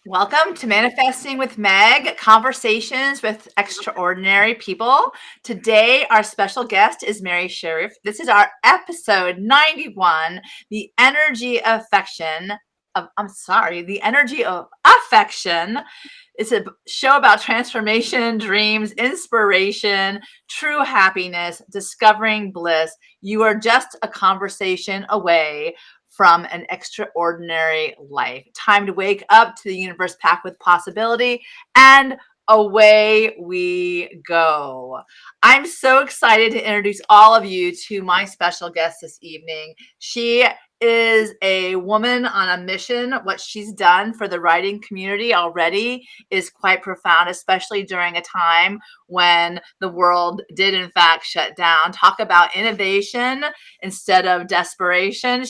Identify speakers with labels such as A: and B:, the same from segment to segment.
A: Welcome to Manifesting with Meg, conversations with extraordinary people. Today, our special guest is Mary Sharif. This is our episode 91, the energy of affection. The energy of affection. It's a show about transformation, dreams, inspiration, true happiness, discovering bliss. You are just a conversation away from an extraordinary life. Time to wake up to the universe packed with possibility, and away we go. I'm so excited to introduce all of you to my special guest this evening. She is a woman on a mission. What she's done for the writing community already is quite profound, especially during a time when the world did in fact shut down. Talk about innovation instead of desperation.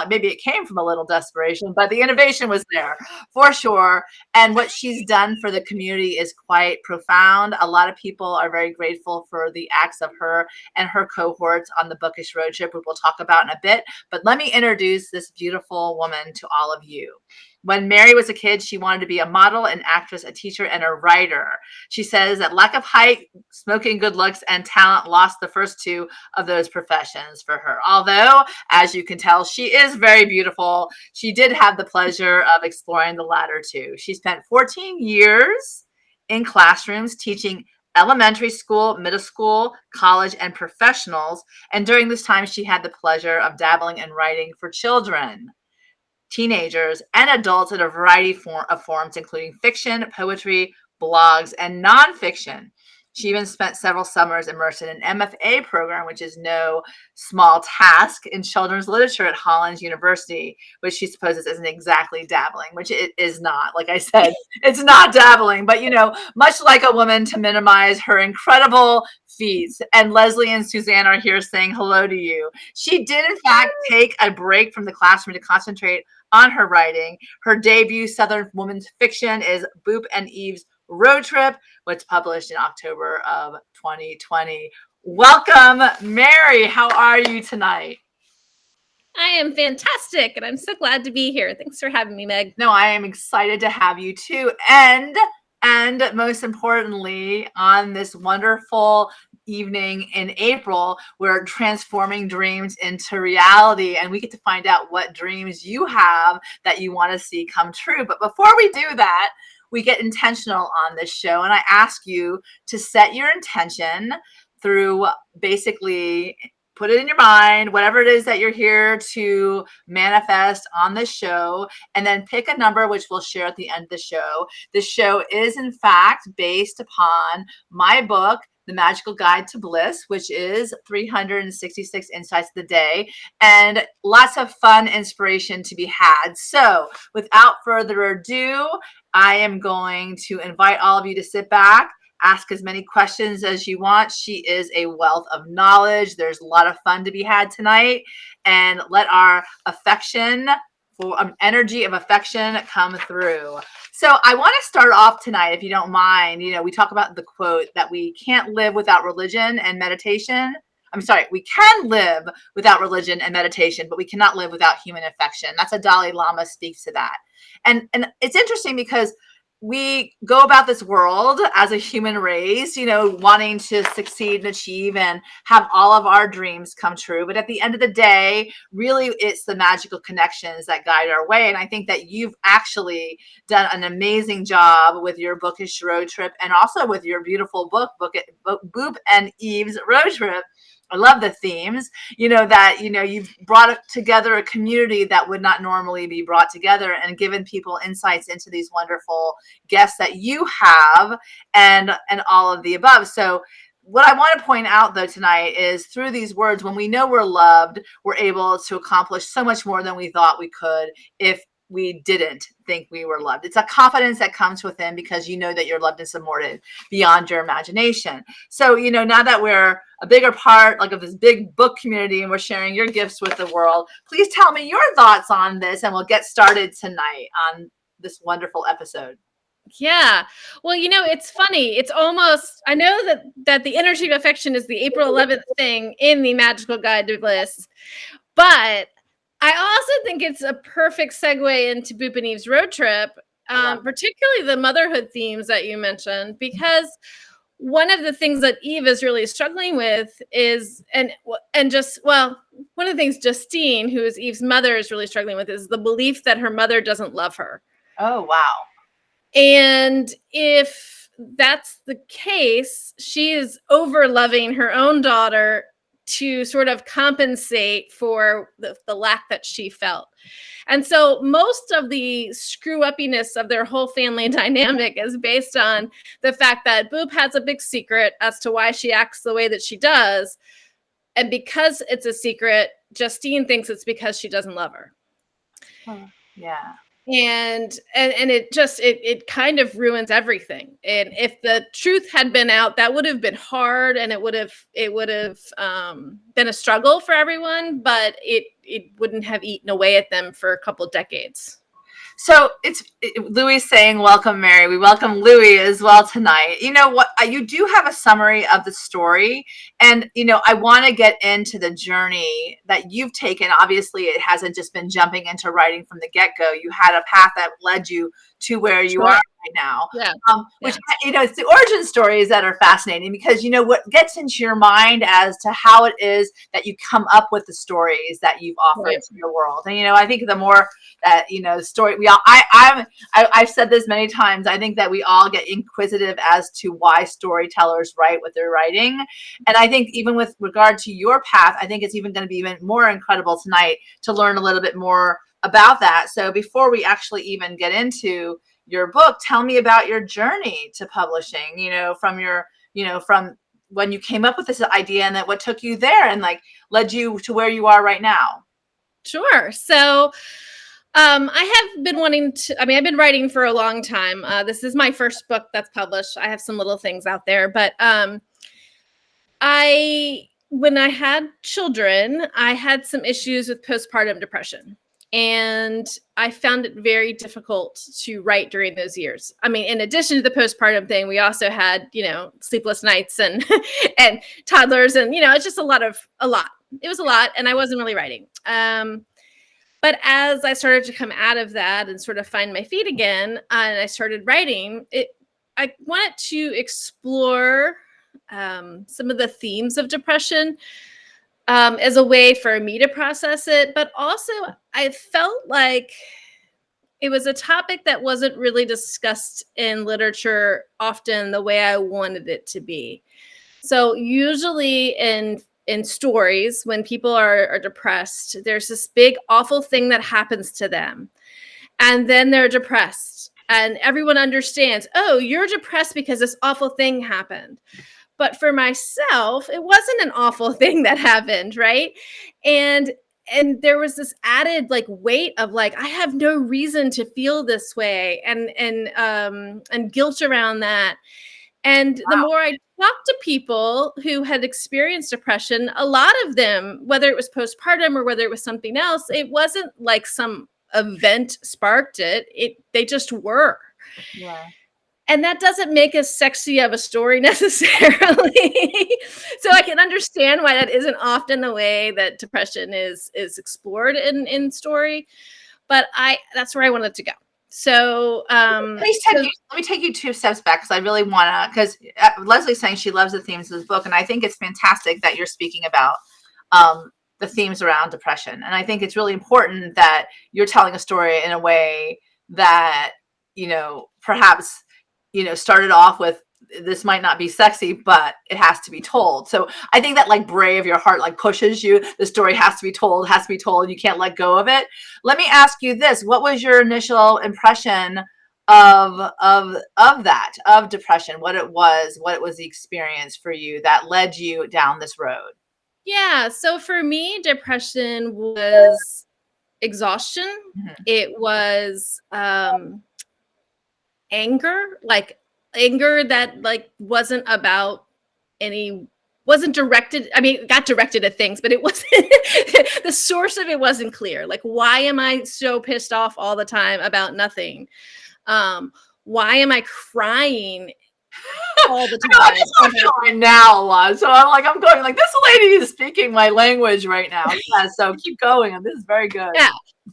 A: Maybe it came from a little desperation, but the innovation was there for sure. And what she's done for the community is quite profound. A lot of people are very grateful for the acts of her and her cohorts on the bookish road trip, which we'll talk about in a bit. But let me introduce this beautiful woman to all of you. When Mary was a kid, she wanted to be a model, an actress, a teacher, and a writer. She says that lack of height, smoking, good looks, and talent lost the first two of those professions for her. Although, as you can tell, she is very beautiful. She did have the pleasure of exploring the latter two. She spent 14 years in classrooms teaching elementary school, middle school, college, and professionals. And during this time, she had the pleasure of dabbling in writing for children, teenagers, and adults in a variety of forms, including fiction, poetry, blogs, and nonfiction. She even spent several summers immersed in an MFA program, which is no small task, in children's literature at Hollins University, which she supposes isn't exactly dabbling, which it is not. Like I said, it's not dabbling, but much like a woman to minimize her incredible feats. And Leslie and Suzanne are here saying hello to you. She did, in fact, take a break from the classroom to concentrate on her writing. Her debut Southern woman's fiction is Boop and Eve's Road Trip, which published in October of 2020. Welcome, Mary. How are you tonight?
B: I am fantastic, and I'm so glad to be here. Thanks for having me, Meg.
A: No, I am excited to have you too. And most importantly, on this wonderful evening in April, we're transforming dreams into reality, and we get to find out what dreams you have that you want to see come true. But before we do that, we get intentional on this show, and I ask you to set your intention through basically put it in your mind, whatever it is that you're here to manifest on this show, and then pick a number, which we'll share at the end of the show. This show is, in fact, based upon my book, The Magical Guide to Bliss, which is 366 Insights of the Day, and lots of fun inspiration to be had. So without further ado, I am going to invite all of you to sit back, ask as many questions as you want. She is a wealth of knowledge. There's a lot of fun to be had tonight. And let our affection, energy of affection come through. So I want to start off tonight, if you don't mind. We talk about the quote that we can't live without religion and meditation. We can live without religion and meditation, but we cannot live without human affection. That's a Dalai Lama speaks to that. And it's interesting because we go about this world as a human race, wanting to succeed and achieve and have all of our dreams come true. But at the end of the day, really, it's the magical connections that guide our way. And I think that you've actually done an amazing job with your bookish road trip, and also with your beautiful book, Boop and Eve's Road Trip. I love the themes, you've brought together a community that would not normally be brought together, and given people insights into these wonderful guests that you have, and all of the above. So what I want to point out, though, tonight is through these words, when we know we're loved, we're able to accomplish so much more than we thought we could if we didn't think we were loved. It's a confidence that comes within because you know that you're loved and supported beyond your imagination. So, now that we're a bigger part of this big book community and we're sharing your gifts with the world, please tell me your thoughts on this, and we'll get started tonight on this wonderful episode.
B: Yeah. Well, it's funny. It's almost, I know that the energy of affection is the April 11th thing in the Magical Guide to Bliss, but I also think it's a perfect segue into Boop and Eve's Road Trip, particularly the motherhood themes that you mentioned, because one of the things that Eve is really struggling with is, one of the things Justine, who is Eve's mother, is really struggling with is the belief that her mother doesn't love her.
A: Oh, wow.
B: And if that's the case, she is over loving her own daughter to sort of compensate for the lack that she felt. And so most of the screw uppiness of their whole family dynamic is based on the fact that Boop has a big secret as to why she acts the way that she does. And because it's a secret, Justine thinks it's because she doesn't love her.
A: Yeah.
B: And it kind of ruins everything. And if the truth had been out, that would have been hard, and it would have been a struggle for everyone, but it wouldn't have eaten away at them for a couple decades.
A: So Louis saying, welcome, Mary. We welcome Louis as well tonight. You know what? You do have a summary of the story. And, I want to get into the journey that you've taken. Obviously, it hasn't just been jumping into writing from the get-go. You had a path that led you to where you are right now.
B: Yeah.
A: Which, it's the origin stories that are fascinating, because, what gets into your mind as to how it is that you come up with the stories that you've offered to your world. And, I think the more that, story, I've said this many times, I think that we all get inquisitive as to why storytellers write what they're writing. And I think even with regard to your path, I think it's even going to be even more incredible tonight to learn a little bit more about that. So before we actually even get into your book, tell me about your journey to publishing, from when you came up with this idea, and then what took you there and led you to where you are right now.
B: Sure. So I have been I've been writing for a long time. This is my first book that's published. I have some little things out there, but when I had children, I had some issues with postpartum depression. And I found it very difficult to write during those years. I mean, in addition to the postpartum thing, we also had, sleepless nights and and toddlers, and it's just a lot. It was a lot, and I wasn't really writing. But as I started to come out of that and sort of find my feet again, and I started writing, I wanted to explore some of the themes of depression as a way for me to process it. But also, I felt like it was a topic that wasn't really discussed in literature often the way I wanted it to be. So usually in stories, when people are depressed, there's this big, awful thing that happens to them. And then they're depressed. And everyone understands, oh, you're depressed because this awful thing happened. But for myself, it wasn't an awful thing that happened, right? And there was this added weight of I have no reason to feel this way, and guilt around that. And the more I talked to people who had experienced depression, a lot of them, whether it was postpartum or whether it was something else, it wasn't like some event sparked it. They just were.
A: Yeah.
B: And that doesn't make as sexy of a story necessarily. So I can understand why that isn't often the way that depression is explored in story. But that's where I wanted to go. So
A: let me take you 2 steps back, because I really want to, because Leslie's saying she loves the themes of this book, and I think it's fantastic that you're speaking about the themes around depression. And I think it's really important that you're telling a story in a way that, perhaps, started off with, this might not be sexy, but it has to be told. So I think that brave your heart pushes you. The story has to be told, You can't let go of it. Let me ask you this. What was your initial impression of that, of depression, what it was the experience for you that led you down this road?
B: Yeah. So for me, depression was exhaustion.
A: Mm-hmm.
B: It was anger that wasn't directed. I mean, it got directed at things, but it wasn't the source of it wasn't clear. Why am I so pissed off all the time about nothing? Why am I crying all the
A: I
B: time.
A: know, I feel right now a lot. So I'm going like, this lady is speaking my language right now. Yeah, so keep going. And this is very good.
B: Yeah.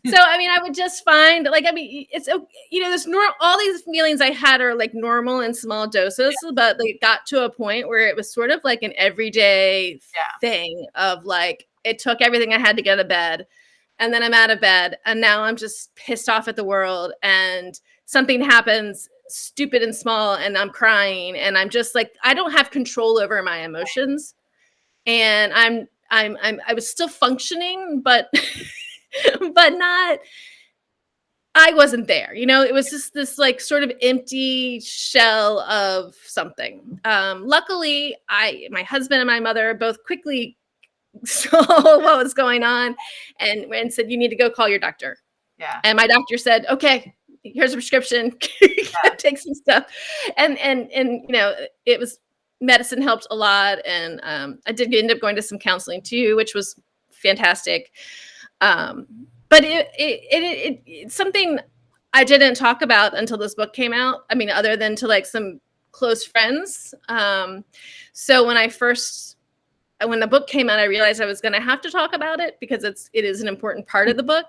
B: So, I mean, I would just find like, I mean, it's, there's all these feelings I had are like normal in small doses, but they got to a point where it was sort of like an everyday thing of like, it took everything I had to get out of bed. And then I'm out of bed and now I'm just pissed off at the world and something happens stupid and small and I'm crying and I'm just like, I don't have control over my emotions. And I was still functioning, but but not, I wasn't there. It was just this like sort of empty shell of something. Luckily, my husband and my mother both quickly saw what was going on and said, you need to go call your doctor.
A: Yeah.
B: And my doctor said, okay, here's a prescription, take some stuff. And it was, medicine helped a lot. And I did end up going to some counseling too, which was fantastic. But it's something I didn't talk about until this book came out. I mean, other than to like some close friends. So when the book came out, I realized I was going to have to talk about it because it is an important part of the book.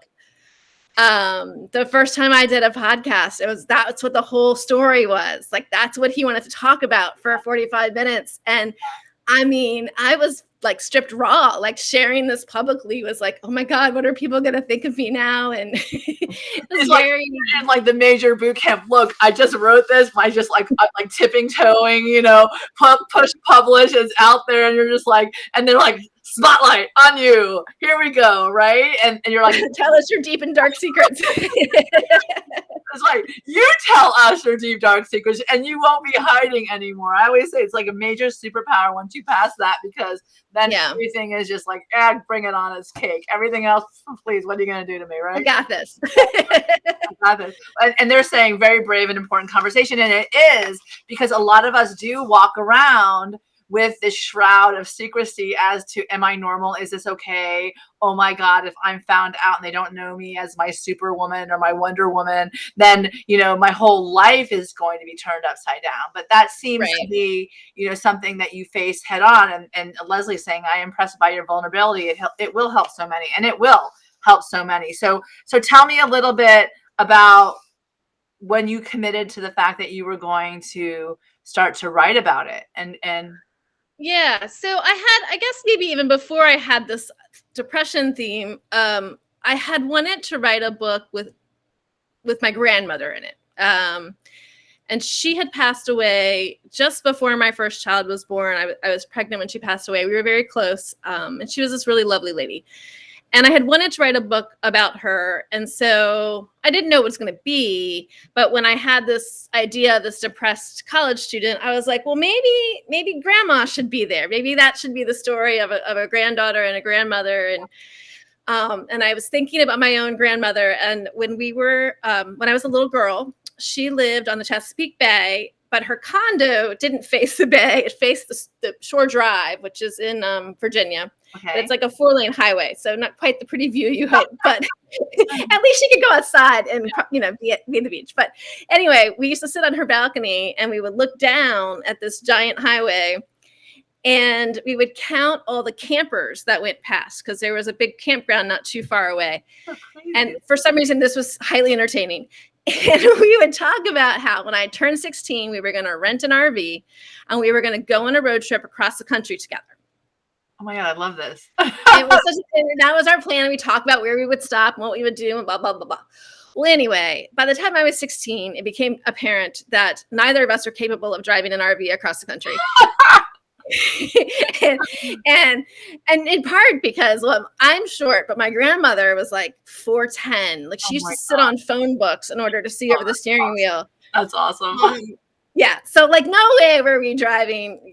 B: The first time I did a podcast, that's what the whole story was. Like, that's what he wanted to talk about for 45 minutes. And I mean, I was like stripped raw, like sharing this publicly was like, oh my God, what are people going to think of me now? And it's very
A: like the major boot camp. Look, I just wrote this. I'm like tipping toeing, push publish is out there. And you're just like, and they're like, spotlight on you. Here we go. Right. And you're like,
B: tell us your deep and dark secrets.
A: It's like, you tell us your deep, dark secrets and you won't be hiding anymore. I always say it's like a major superpower once you pass that, because then everything is just like, bring it on, it's cake. Everything else, please, what are you going to do to me, right?
B: I got this.
A: I got this. And they're saying very brave and important conversation. And it is, because a lot of us do walk around with this shroud of secrecy as to, am I normal? Is this okay? Oh my God, if I'm found out and they don't know me as my superwoman or my Wonder Woman, then, my whole life is going to be turned upside down. But that seems to be, something that you face head on. And Leslie's saying, I am impressed by your vulnerability. It will help so many, and it will help so many. So tell me a little bit about when you committed to the fact that you were going to start to write about it. And
B: yeah, so I guess maybe even before I had this depression theme, I had wanted to write a book with my grandmother in it. And she had passed away just before my first child was born. I was pregnant when she passed away. We were very close. And she was this really lovely lady. And I had wanted to write a book about her. And so I didn't know what it was going to be. But when I had this idea of this depressed college student, I was like, well, maybe grandma should be there. Maybe that should be the story of a granddaughter and a grandmother. And I was thinking about my own grandmother. And when I was a little girl, she lived on the Chesapeake Bay, but her condo didn't face the bay. It faced the Shore Drive, which is in Virginia.
A: Okay.
B: But it's like a 4-lane highway, so not quite the pretty view you hope, but at least she could go outside and be at the beach. But anyway, we used to sit on her balcony and we would look down at this giant highway, and we would count all the campers that went past because there was a big campground not too far away. And for some reason, this was highly entertaining. And we would talk about how when I turned 16, we were going to rent an RV and we were going to go on a road trip across the country together.
A: Oh my God, I love this.
B: That was our plan. We talked about where we would stop and what we would do and blah, blah, blah, blah. Well, anyway, by the time I was 16, it became apparent that neither of us are capable of driving an RV across the country. and in part because, well, I'm short, but my grandmother was like 4'10". Like, she used to sit on phone books in order to see over the steering wheel.
A: That's awesome.
B: Yeah. So like, no way were we driving,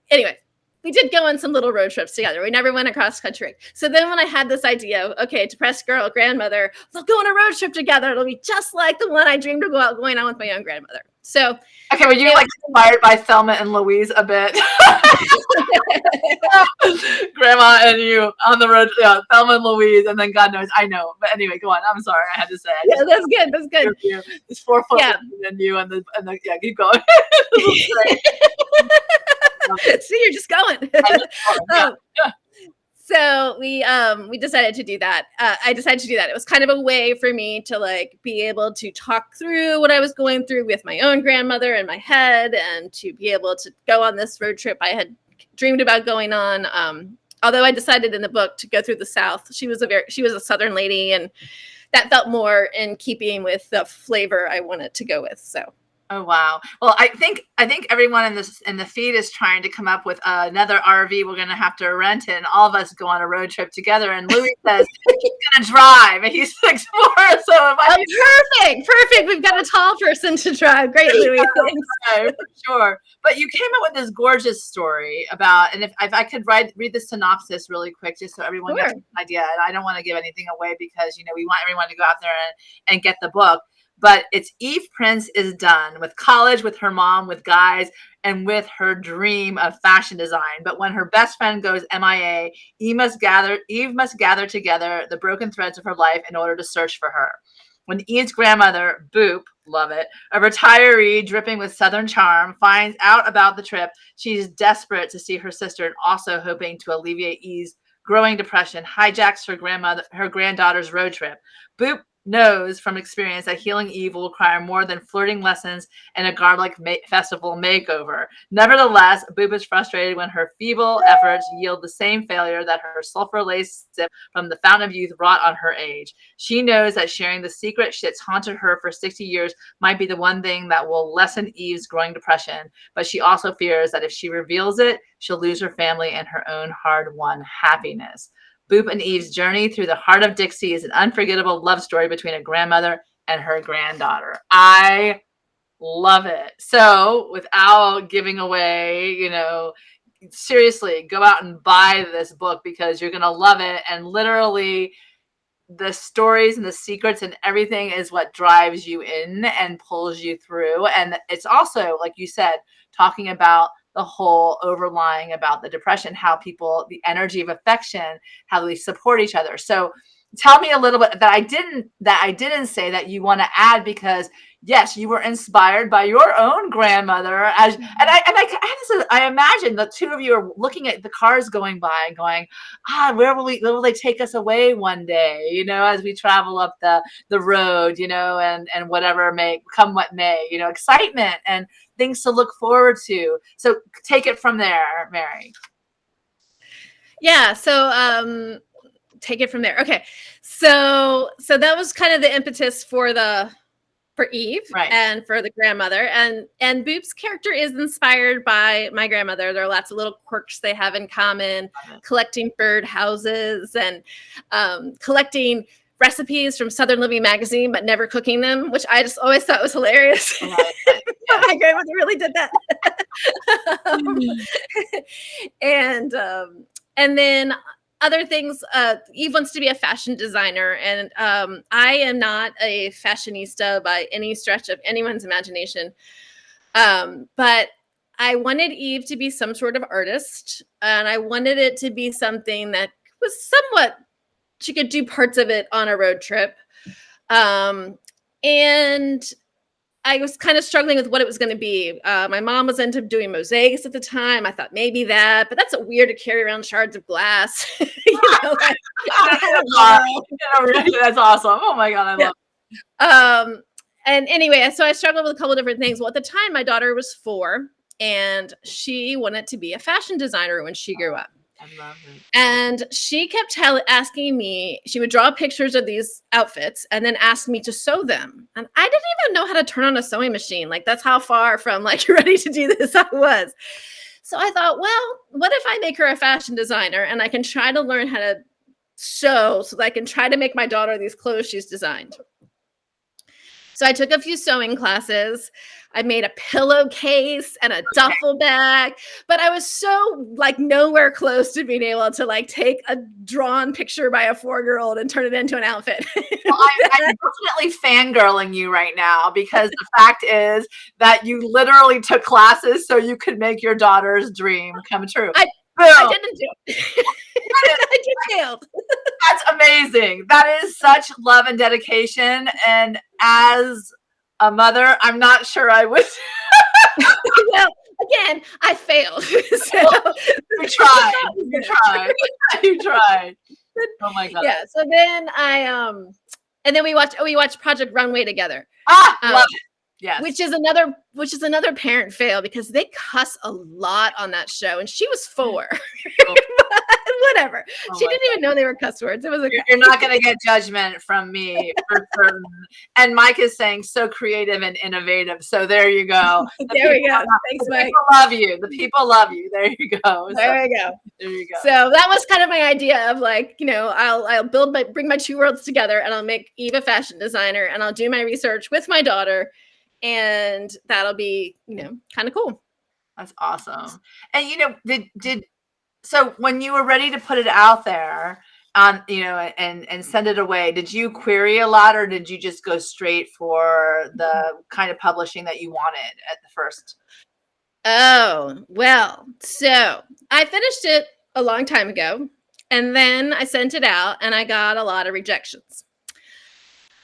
B: anyway. we did go on some little road trips together. We never went across country. So then when I had this idea of, okay, depressed girl, grandmother, they'll go on a road trip together. It'll be just like the one I dreamed of going on with my own grandmother. So
A: okay, were you like inspired by Thelma and Louise a bit? Grandma and you on the road, yeah, Thelma and Louise, and then God knows, I know. But anyway, go on. I'm sorry, I had to say.
B: Yeah, that's good. That's good.
A: It's 4 foot and you and the yeah. Keep going.
B: See, you're just going. So we decided to do that. I decided to do that. It was kind of a way for me to like be able to talk through what I was going through with my own grandmother in my head, and to be able to go on this road trip I had dreamed about going on. Although I decided in the book to go through the South. She was a Southern lady, and that felt more in keeping with the flavor I wanted to go with. So.
A: Oh wow! Well, I think everyone in the feed is trying to come up with another RV we're going to have to rent, and all of us go on a road trip together. And Louis says he's going to drive, and he's 6'4". So
B: perfect. We've got a tall person to drive. Great, Louis. Thanks.
A: Okay, for sure. But you came up with this gorgeous story about, and if I could read the synopsis really quick, just so everyone gets an idea. And I don't want to give anything away because we want everyone to go out there and get the book. But it's Eve Prince is done with college, with her mom, with guys, and with her dream of fashion design. But when her best friend goes MIA, Eve must gather together the broken threads of her life in order to search for her. When Eve's grandmother, Boop, love it, a retiree dripping with Southern charm, finds out about the trip, she's desperate to see her sister and also hoping to alleviate Eve's growing depression, hijacks her granddaughter's road trip. Boop knows from experience that healing Eve will require more than flirting lessons and a garlic festival makeover. Nevertheless, Boop is frustrated when her feeble efforts yield the same failure that her sulfur-laced sip from the fountain of youth wrought on her age. She knows that sharing the secret that's haunted her for 60 years might be the one thing that will lessen Eve's growing depression, but she also fears that if she reveals it, she'll lose her family and her own hard-won happiness. Boop and Eve's journey through the heart of Dixie is an unforgettable love story between a grandmother and her granddaughter. I love it. So without giving away, seriously, go out and buy this book because you're going to love it. And literally the stories and the secrets and everything is what drives you in and pulls you through. And it's also, like you said, talking about the whole overlying about the depression, how people, the energy of affection, how they support each other. So tell me a little bit that I didn't say that you want to add, because yes, you were inspired by your own grandmother I imagine the two of you are looking at the cars going by and going, where will they take us away one day, as we travel up the road, and whatever may come what may, excitement and things to look forward to. So take it from there, Mary.
B: Yeah. So take it from there. Okay. So that was kind of the impetus for Eve, right, and for the grandmother, and Boop's character is inspired by my grandmother. There are lots of little quirks they have in common, collecting bird houses and collecting recipes from Southern Living magazine, but never cooking them, which I just always thought was hilarious. Right. My grandmother really did that. And then other things, Eve wants to be a fashion designer, and I am not a fashionista by any stretch of anyone's imagination. But I wanted Eve to be some sort of artist, and I wanted it to be something that was somewhat, she could do parts of it on a road trip. And I was kind of struggling with what it was going to be. My mom was into doing mosaics at the time. I thought maybe that, but that's weird to carry around shards of glass.
A: That's awesome. Oh my God, I love it.
B: And anyway, so I struggled with a couple of different things. Well, at the time, my daughter was 4, and she wanted to be a fashion designer when she grew up.
A: I love it.
B: And she kept asking me, she would draw pictures of these outfits and then ask me to sew them. And I didn't even know how to turn on a sewing machine. Like, that's how far from ready to do this I was. So I thought, well, what if I make her a fashion designer and I can try to learn how to sew so that I can try to make my daughter these clothes she's designed. So I took a few sewing classes. I made a pillowcase and a duffel bag, but I was so like nowhere close to being able to like take a drawn picture by a 4-year-old and turn it into an outfit.
A: Well, I'm definitely fangirling you right now, because the fact is that you literally took classes so you could make your daughter's dream come true.
B: I didn't do it. I just failed.
A: That's amazing. That is such love and dedication. And as a mother, I'm not sure I would.
B: Well, again, I failed. So.
A: You tried. You tried. You tried. Oh my god.
B: Yeah. So then and then we watched Project Runway together.
A: Love it. Yes.
B: Which is another parent fail, because they cuss a lot on that show, and she was 4. Whatever. She didn't even know they were cuss words. It was
A: you're not going to get judgment from me for certain. And Mike is saying so creative and innovative. So there you go.
B: There we go. Thanks, Mike.
A: People love you. The people love you. There you go.
B: There you go.
A: There you go.
B: So that was kind of my idea of like, I'll bring my 2 worlds together, and I'll make Eve a fashion designer, and I'll do my research with my daughter, and that'll be, kind of cool.
A: That's awesome. And so when you were ready to put it out there on, and send it away, did you query a lot, or did you just go straight for the kind of publishing that you wanted at the first?
B: Oh, well, so I finished it a long time ago, and then I sent it out, and I got a lot of rejections.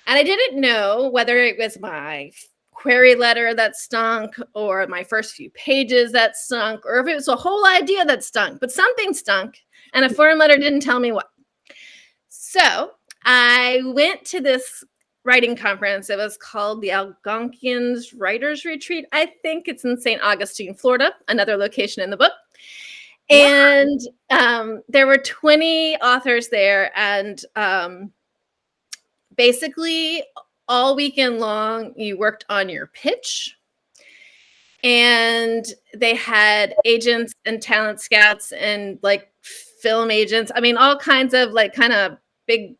B: And I didn't know whether it was my query letter that stunk, or my first few pages that stunk, or if it was a whole idea that stunk, but something stunk, and a form letter didn't tell me what. So I went to this writing conference. It was called the Algonquians Writers Retreat. I think it's in St. Augustine, Florida, another location in the book. Yeah. And there were 20 authors there, and basically all weekend long, you worked on your pitch, and they had agents and talent scouts and like film agents. I mean, all kinds of like kind of big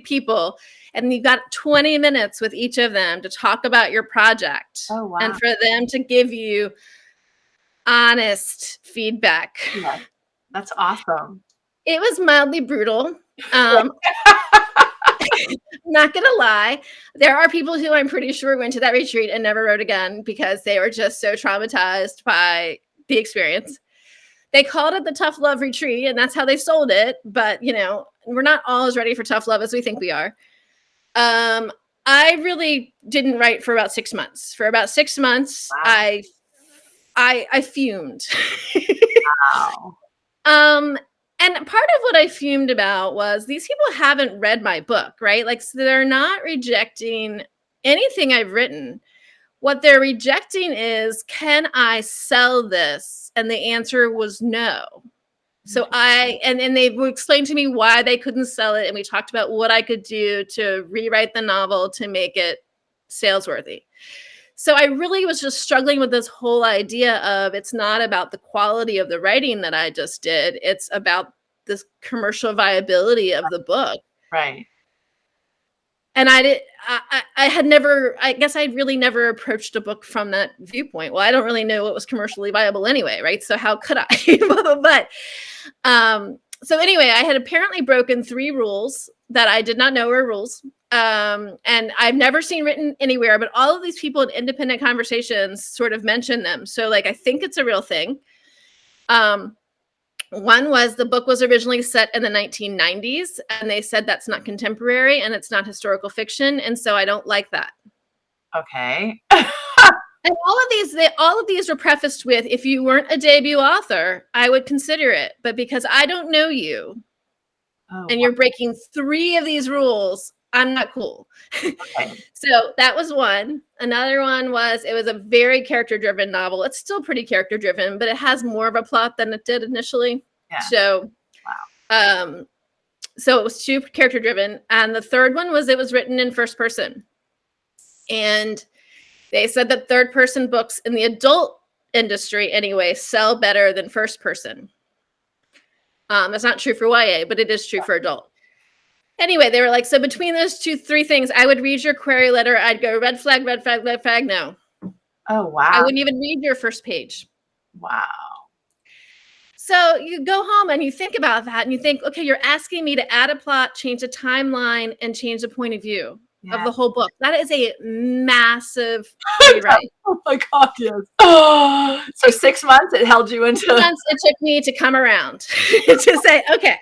B: people. And you got 20 minutes with each of them to talk about your project.
A: Oh, wow.
B: And for them to give you honest feedback.
A: Yeah, that's awesome.
B: It was mildly brutal. Not gonna lie, there are people who I'm pretty sure went to that retreat and never wrote again, because they were just so traumatized by the experience. They called it the Tough Love Retreat, and that's how they sold it. But we're not all as ready for tough love as we think we are. I really didn't write for about 6 months. For about 6 months, wow. I fumed. Wow. And part of what I fumed about was these people haven't read my book, right? Like, so they're not rejecting anything I've written. What they're rejecting is, can I sell this? And the answer was no. So and they would explain to me why they couldn't sell it. And we talked about what I could do to rewrite the novel to make it salesworthy. So I really was just struggling with this whole idea of, it's not about the quality of the writing that I just did. It's about this commercial viability of the book.
A: Right.
B: And I guess I'd really never approached a book from that viewpoint. Well, I don't really know what was commercially viable anyway, right? So how could I? So anyway, I had apparently broken 3 rules that I did not know were rules. And I've never seen written anywhere, but all of these people in independent conversations sort of mention them. So like, I think it's a real thing. One was, the book was originally set in the 1990s, and they said that's not contemporary and it's not historical fiction. And so I don't like that. Okay. And all of these were prefaced with, if you weren't a debut author, I would consider it. But because I don't know you, and you're breaking 3 of these rules, I'm not cool. Okay. So that was one. Another one was, it was a very character-driven novel. It's still pretty character-driven, but it has more of a plot than it did initially. Yeah. So, wow. So it was too character-driven. And the third one was, it was written in first person. And they said that third-person books in the adult industry anyway sell better than first person. That's not true for YA, but it is true for adult. Anyway, they were like, so between those three things, I would read your query letter. I'd go red flag, red flag, red flag. No.
A: Oh, wow.
B: I wouldn't even read your first page.
A: Wow.
B: So you go home and you think about that and you think, okay, you're asking me to add a plot, change a timeline, and change the point of view of the whole book. That is a massive rewrite.
A: Oh my God, yes. So 6 months it held you into
B: 6 months it took me to come around to say, okay.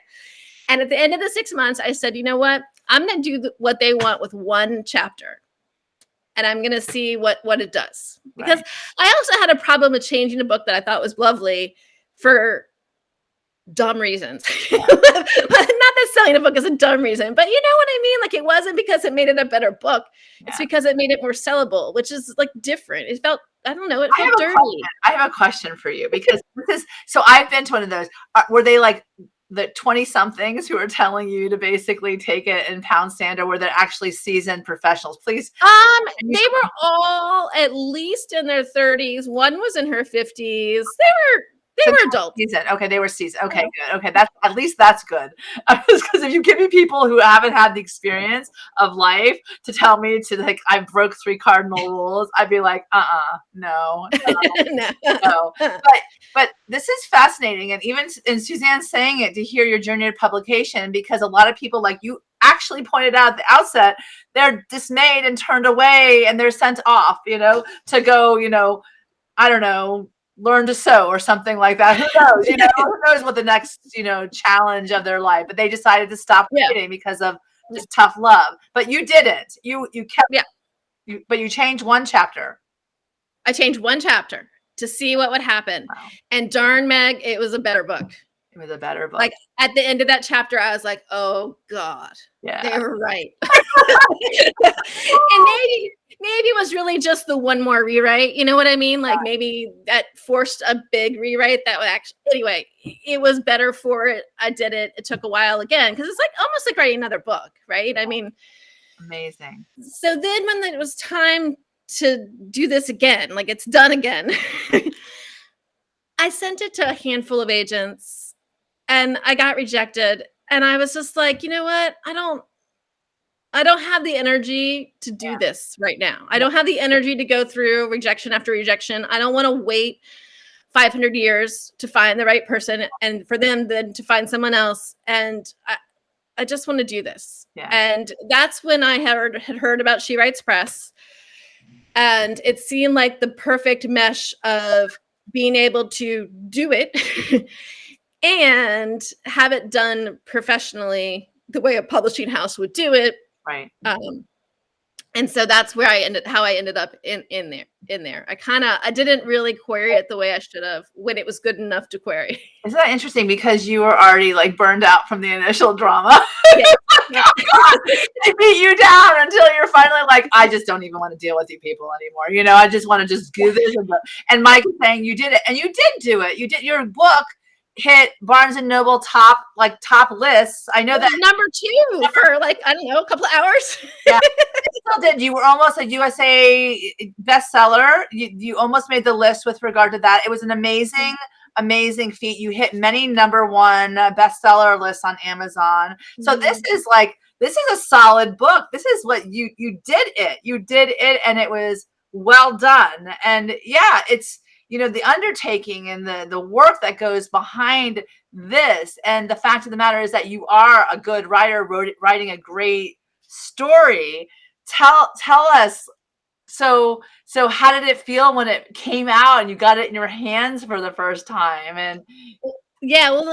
B: And at the end of the 6 months, I said, you know what? I'm going to do what they want with one chapter. And I'm going to see what it does. Because I also had a problem with changing a book that I thought was lovely for dumb reasons. Not that selling a book is a dumb reason, but you know what I mean? Like, it wasn't because it made it a better book. It's because it made it more sellable, which is like different. It felt, I don't know, it felt dirty.
A: I have a question for you, because so I've been to one of those. Were they like the 20-somethings who are telling you to basically take it in pound sand, or were they actually seasoned professionals? Please.
B: They were all at least in their 30s. One was in her 50s. They were adults.
A: Seasoned. Okay, they were seasoned. Okay, good. Okay, at least that's good. Because if you give me people who haven't had the experience of life to tell me to, like, I broke 3 cardinal rules, I'd be like, no. No. But this is fascinating, and even in Suzanne saying it, to hear your journey to publication, because a lot of people, like you actually pointed out at the outset, they're dismayed and turned away, and they're sent off, to go, I don't know, learn to sew or something like that. Who knows? Who knows what the next, challenge of their life. But they decided to stop writing because of just tough love. But you didn't. You kept. But you changed one chapter.
B: I changed one chapter to see what would happen. Wow. And darn, Meg, it was a better book.
A: It was a better book.
B: Like, at the end of that chapter, I was like, oh God, they were right. And maybe it was really just the one more rewrite. You know what I mean? Like, maybe that forced a big rewrite that would actually, anyway, it was better for it. I did it. It took a while again, because it's like almost like writing another book, right? I mean,
A: amazing.
B: So then when it was time to do this again, like it's done again, I sent it to a handful of agents and I got rejected. And I was just like, you know what? I don't have the energy to do this right now. I don't have the energy to go through rejection after rejection. I don't want to wait 500 years to find the right person and for them then to find someone else. And I just want to do this. Yeah. And that's when I had heard about She Writes Press. And it seemed like the perfect mesh of being able to do it and have it done professionally the way a publishing house would do it.
A: Right.
B: And so that's where how I ended up in there. I didn't really query it the way I should have when it was good enough to query.
A: Isn't that interesting? Because you were already like burned out from the initial drama. Yeah. They beat you down until you're finally like, I just don't even want to deal with you people anymore. I just want to just do this. And Mike is saying you did it, and you did do it. You did. Your book hit Barnes and Noble top lists. I know that
B: number 2 for I don't know, a couple of hours.
A: Yeah, it still did. You were almost a USA bestseller. You almost made the list with regard to that. It was an amazing feat. You hit many number 1 bestseller lists on Amazon. So this is a solid book. This is what you did it. You did it, and it was well done. And yeah, it's the undertaking and the work that goes behind this. And the fact of the matter is that you are a good writer, writing a great story. Tell us, so how did it feel when it came out and you got it in your hands for the first time? And
B: yeah, well,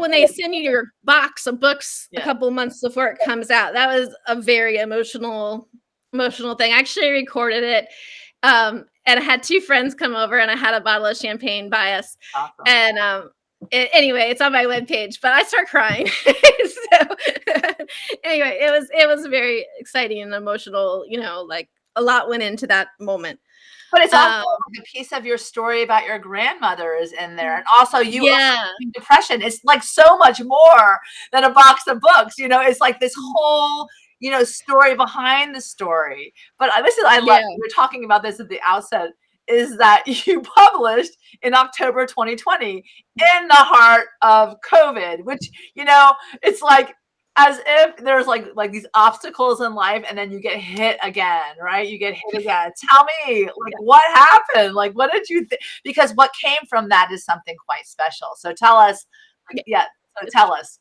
B: when they send you your box of books a couple of months before it comes out, that was a very emotional thing. I actually recorded it. And I had 2 friends come over and I had a bottle of champagne by us. Awesome. And anyway, it's on my webpage, but I start crying. So anyway, it was very exciting and emotional, a lot went into that moment.
A: But it's also a piece of your story about your grandmother is in there. And also depression. It's like so much more than a box of books. It's like this whole story behind the story. But I love, we were talking about this at the outset, is that you published in October 2020 in the heart of COVID, which, it's like, as if there's like these obstacles in life and then you get hit again, right? You get hit again. Tell me, like, what happened? Like, what did you think? Because what came from that is something quite special. So tell us, so tell us.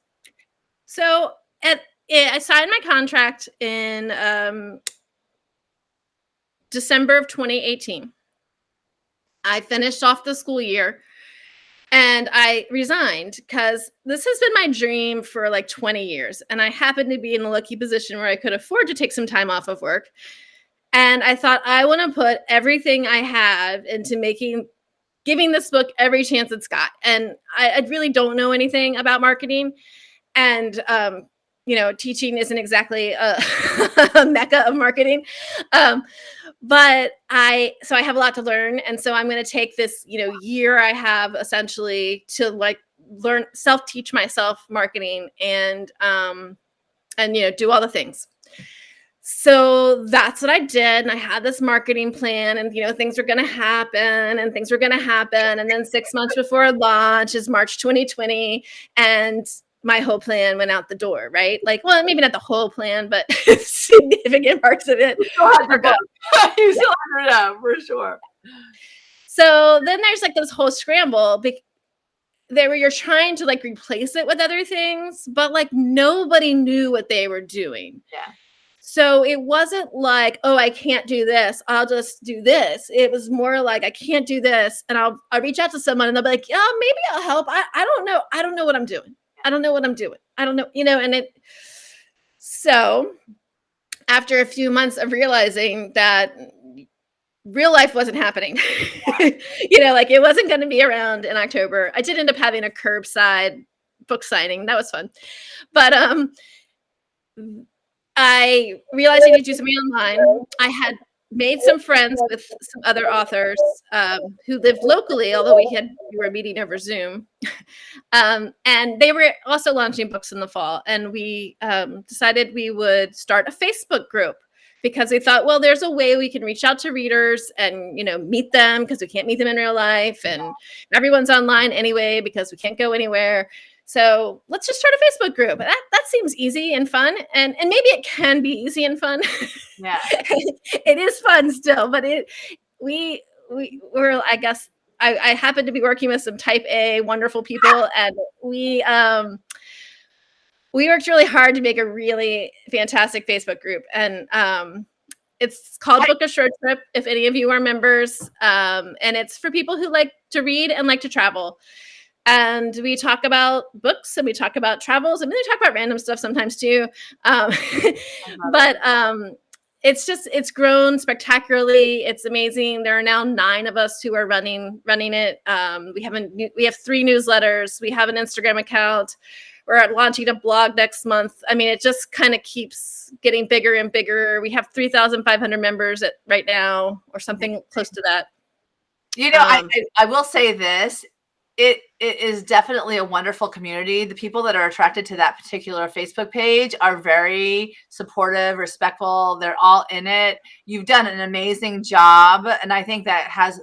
B: So I signed my contract in December of 2018. I finished off the school year and I resigned because this has been my dream for like 20 years. And I happened to be in a lucky position where I could afford to take some time off of work. And I thought, I want to put everything I have into giving this book every chance it's got. And I really don't know anything about marketing. And, teaching isn't exactly a mecca of marketing. But I have a lot to learn. And so I'm going to take this, year I have essentially to like learn, self-teach myself marketing and do all the things. So that's what I did. And I had this marketing plan and, things were going to happen and things were going to happen. And then 6 months before launch is March 2020. And my whole plan went out the door, right? Like, well, maybe not the whole plan, but significant parts of it.
A: You still had it, for sure.
B: So then there's like this whole scramble where you're trying to like replace it with other things, but like nobody knew what they were doing.
A: Yeah.
B: So it wasn't like, oh, I can't do this, I'll just do this. It was more like, I can't do this. And I'll reach out to someone and they'll be like, yeah, maybe I'll help. I don't know. I don't know what I'm doing. I don't know what I'm doing. I don't know, so after a few months of realizing that real life wasn't happening, like it wasn't going to be around in October. I did end up having a curbside book signing. That was fun. But, I realized I need to do something online. I had made some friends with some other authors who lived locally, although we were meeting over Zoom. And they were also launching books in the fall. And we decided we would start a Facebook group because we thought, well, there's a way we can reach out to readers and, meet them because we can't meet them in real life. And everyone's online anyway because we can't go anywhere. So let's just start a Facebook group. That seems easy and fun. And maybe it can be easy and fun.
A: Yeah.
B: It is fun still, but we were, I guess, I happened to be working with some type A wonderful people, and we worked really hard to make a really fantastic Facebook group. And it's called Book a Short Trip, if any of you are members. And it's for people who like to read and like to travel. And we talk about books and we talk about travels. I mean, they talk about random stuff sometimes too. But it's grown spectacularly. It's amazing. There are now 9 of us who are running it. We have 3 newsletters. We have an Instagram account. We're launching a blog next month. I mean, it just kind of keeps getting bigger and bigger. We have 3,500 members right now, or something close to that.
A: I will say this. It is definitely a wonderful community. The people that are attracted to that particular Facebook page are very supportive, respectful. They're all in it. You've done an amazing job. And I think that has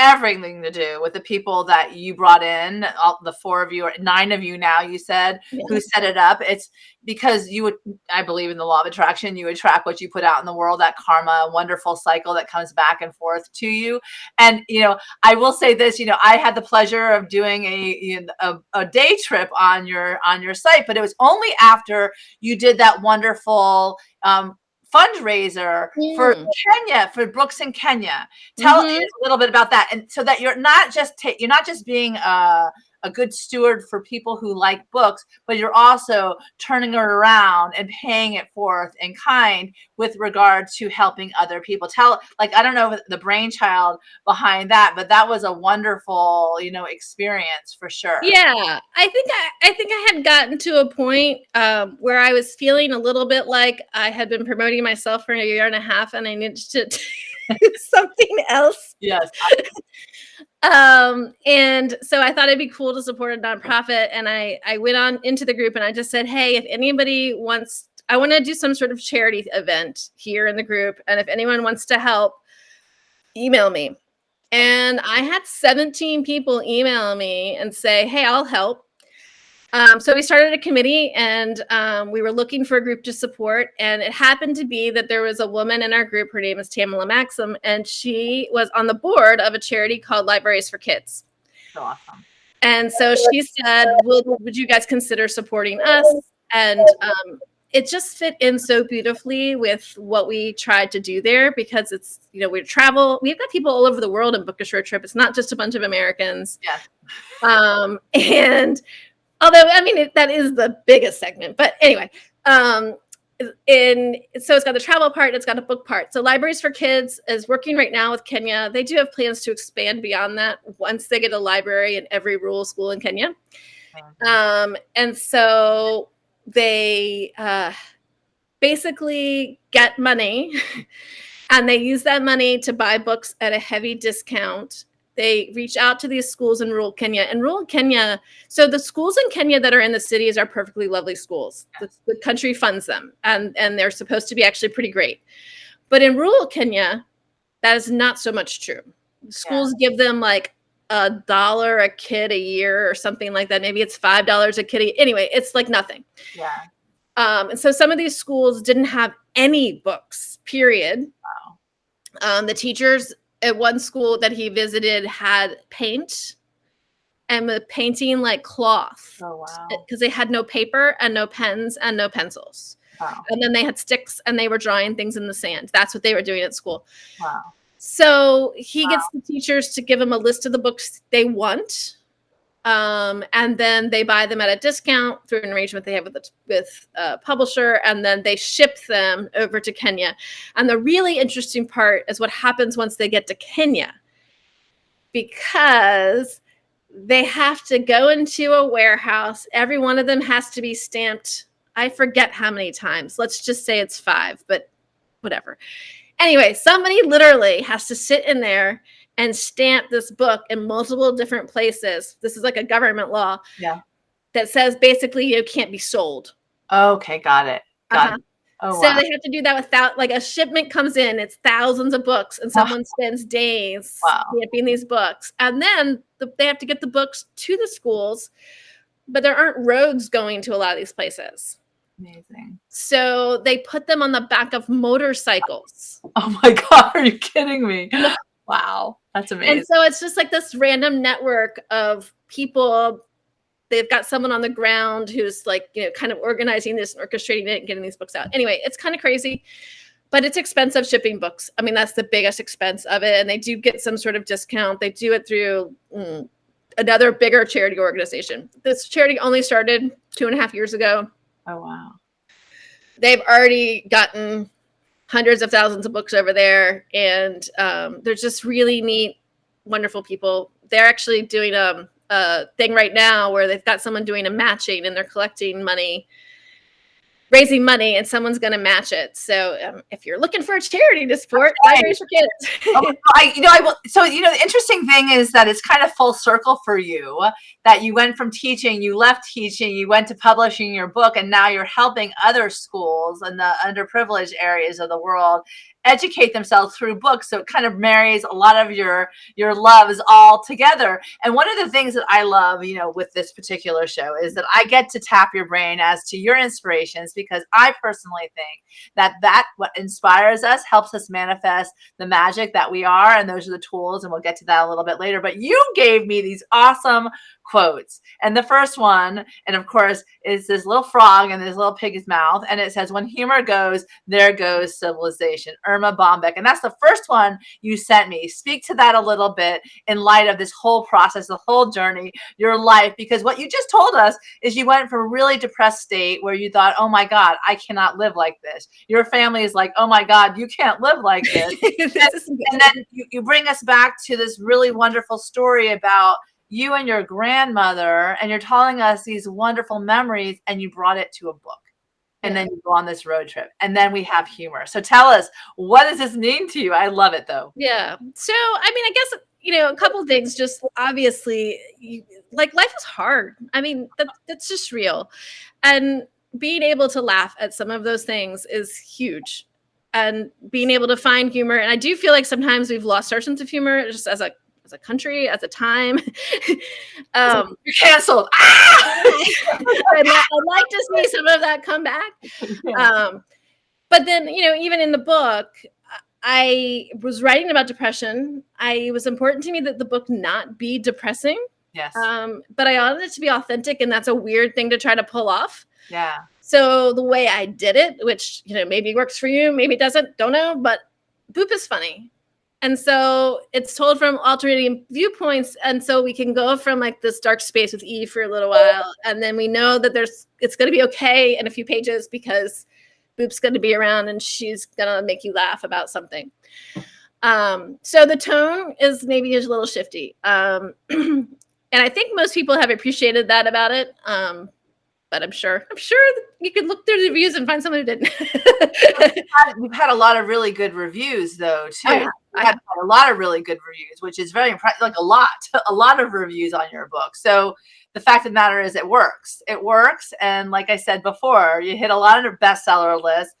A: everything to do with the people that you brought in, all the 4 of you, or 9 of you now, you said, who set it up. It's because I believe in the law of attraction, you attract what you put out in the world, that karma, wonderful cycle that comes back and forth to you. And, I will say this, I had the pleasure of doing a day trip on your site, but it was only after you did that wonderful, fundraiser for Kenya, for books in Kenya. Tell us a little bit about that, and so that you're not just being a good steward for people who like books, but you're also turning it around and paying it forth in kind with regard to helping other people. I don't know the brainchild behind that, but that was a wonderful, experience for sure.
B: Yeah, I think I had gotten to a point where I was feeling a little bit like I had been promoting myself for a year and a half, and I needed to do something else.
A: Yes.
B: And so I thought it'd be cool to support a nonprofit. And I went on into the group and I just said, hey, if anybody I want to do some sort of charity event here in the group. And if anyone wants to help, email me. And I had 17 people email me and say, hey, I'll help. So we started a committee, and we were looking for a group to support. And it happened to be that there was a woman in our group. Her name is Tamala Maxim, and she was on the board of a charity called Libraries for Kids.
A: So awesome.
B: And so she said, would you guys consider supporting us? And it just fit in so beautifully with what we tried to do there, because it's, we travel. We've got people all over the world in Book a Short Trip. It's not just a bunch of Americans.
A: Yeah.
B: And although, I mean, that is the biggest segment. But anyway, so it's got the travel part, it's got a book part. So Libraries for Kids is working right now with Kenya. They do have plans to expand beyond that once they get a library in every rural school in Kenya. And so they basically get money and they use that money to buy books at a heavy discount. They reach out to these schools in rural Kenya. So the schools in Kenya that are in the cities are perfectly lovely schools. The country funds them, and they're supposed to be actually pretty great. But in rural Kenya, that is not so much true. Schools give them like $1 a kid a year or something like that. Maybe it's $5 a kid. Anyway, it's like nothing.
A: Yeah.
B: And so some of these schools didn't have any books, period. Wow. The teachers at one school that he visited had paint and the painting like cloth.
A: Oh, wow.
B: Because they had no paper and no pens and no pencils.
A: Wow.
B: And then they had sticks and they were drawing things in the sand. That's what they were doing at school.
A: Wow.
B: So he gets the teachers to give him a list of the books they want. And then they buy them at a discount through an arrangement they have with a publisher, and then they ship them over to Kenya. And the really interesting part is what happens once they get to Kenya, because they have to go into a warehouse. Every one of them has to be stamped. I forget how many times. Let's just say it's 5, but whatever. Anyway, somebody literally has to sit in there and stamp this book in multiple different places. This is like a government law that says basically you can't be sold.
A: Okay, got it. Got it. Oh,
B: so they have to do that without, like, a shipment comes in, it's thousands of books, and someone spends days stamping these books. And then they have to get the books to the schools, but there aren't roads going to a lot of these places.
A: Amazing.
B: So they put them on the back of motorcycles.
A: Oh my God, are you kidding me? Wow, that's amazing.
B: And so it's just like this random network of people. They've got someone on the ground who's like, kind of organizing this and orchestrating it and getting these books out. Anyway, it's kind of crazy, but it's expensive shipping books. I mean, that's the biggest expense of it. And they do get some sort of discount. They do it through another bigger charity organization. This charity only started 2.5 years ago.
A: Oh, wow.
B: They've already gotten hundreds of thousands of books over there. And they're just really neat, wonderful people. They're actually doing a thing right now where they've got someone doing a matching, and they're collecting money, raising money, and someone's going to match it. So if you're looking for a charity to support, Libraries for Kids.
A: So the interesting thing is that it's kind of full circle for you, that you went from teaching, you left teaching, you went to publishing your book, and now you're helping other schools in the underprivileged areas of the world educate themselves through books. So it kind of marries a lot of your loves all together. And one of the things that I love, with this particular show is that I get to tap your brain as to your inspirations, because I personally think that what inspires us helps us manifest the magic that we are. And those are the tools. And we'll get to that a little bit later. But you gave me these awesome quotes. And the first one, and of course, is this little frog in this little pig's mouth. And it says, "When humor goes, there goes civilization." Irma Bombeck. And that's the first one you sent me. Speak to that a little bit in light of this whole process, the whole journey, your life, because what you just told us is you went from a really depressed state where you thought, oh my God, I cannot live like this. Your family is like, oh my God, you can't live like this. and then you bring us back to this really wonderful story about you and your grandmother, and you're telling us these wonderful memories, and you brought it to a book. And then you go on this road trip, and then we have humor. So tell us, what does this mean to you? I love it, though.
B: Yeah. So, I mean, I guess, a couple of things. Just obviously, life is hard. I mean, that's just real. And being able to laugh at some of those things is huge. And being able to find humor. And I do feel like sometimes we've lost our sense of humor just as a as a country, as a time.
A: You're canceled.
B: I'd like to see some of that come back. But then, even in the book, I was writing about depression. It was important to me that the book not be depressing.
A: Yes.
B: But I wanted it to be authentic, and that's a weird thing to try to pull off.
A: Yeah.
B: So the way I did it, which, maybe works for you, maybe it doesn't, don't know, but Boop is funny. And so it's told from alternating viewpoints. And so we can go from like this dark space with Eve for a little while. And then we know that it's going to be okay in a few pages because Boop's going to be around and she's going to make you laugh about something. So the tone is maybe a little shifty. And I think most people have appreciated that about it. But I'm sure you could look through the reviews and find someone who didn't.
A: You've had a lot of really good reviews, though, too.
B: I
A: had a lot of really good reviews, which is very impressive. Like a lot of reviews on your book. So the fact of the matter is, it works. It works, and like I said before, you hit a lot of bestseller lists.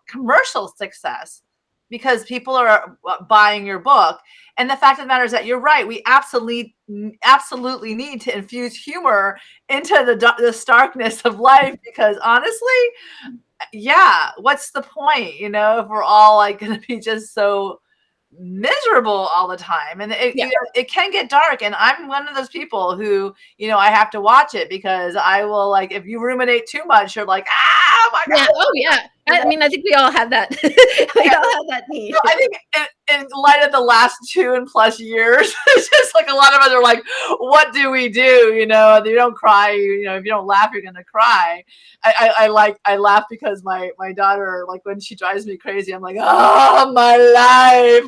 A: Commercial success, because people are buying your book. And the fact of the matter is that you're right. We absolutely need to infuse humor into the starkness of life, because honestly, yeah, what's the point, if we're all like going to be just so miserable all the time? And it can get dark. And I'm one of those people who, I have to watch it, because I will, like, if you ruminate too much, you're like, my God.
B: Yeah. Oh yeah. I mean, I think we all have that. We all have that need.
A: So I think in light of the last 2+ years, it's just like a lot of us are like, what do we do? You don't cry. If you don't laugh, you're gonna cry. I laugh because my daughter, like, when she drives me crazy, I'm like, oh, my life.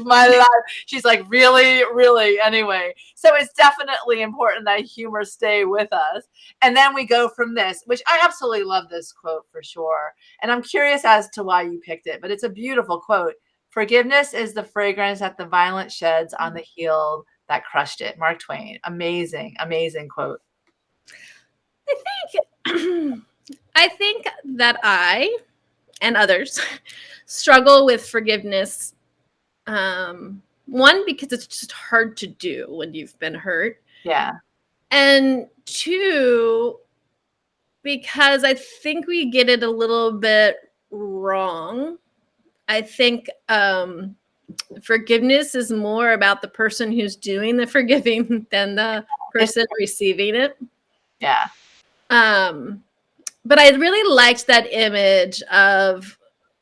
A: She's like, really, really. Anyway, so it's definitely important that humor stay with us. And then we go from this, which I absolutely love this quote for sure. And I'm curious as to why you picked it, but it's a beautiful quote. Forgiveness is the fragrance that the violent sheds on the heel that crushed it. Mark Twain. Amazing, amazing quote.
B: I think that I and others struggle with forgiveness. One, because it's just hard to do when you've been hurt.
A: Yeah.
B: And two, because I think we get it a little bit wrong. I think forgiveness is more about the person who's doing the forgiving than the person receiving it.
A: Yeah.
B: But I really liked that image of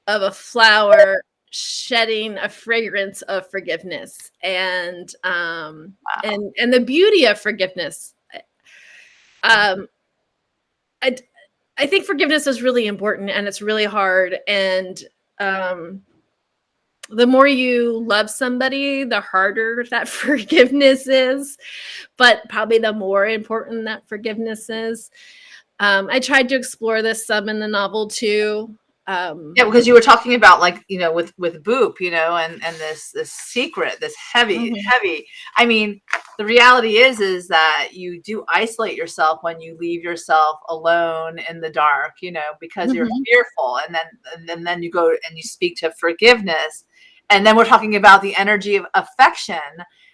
B: a flower shedding a fragrance of forgiveness and the beauty of forgiveness. I think forgiveness is really important, and it's really hard. And the more you love somebody, the harder that forgiveness is, but probably the more important that forgiveness is. I tried to explore this some in the novel too.
A: Yeah, because you were talking about, like, with Boop, and this secret, this heavy. I mean, the reality is that you do isolate yourself when you leave yourself alone in the dark, because you're fearful, and then you go and you speak to forgiveness, and then we're talking about the energy of affection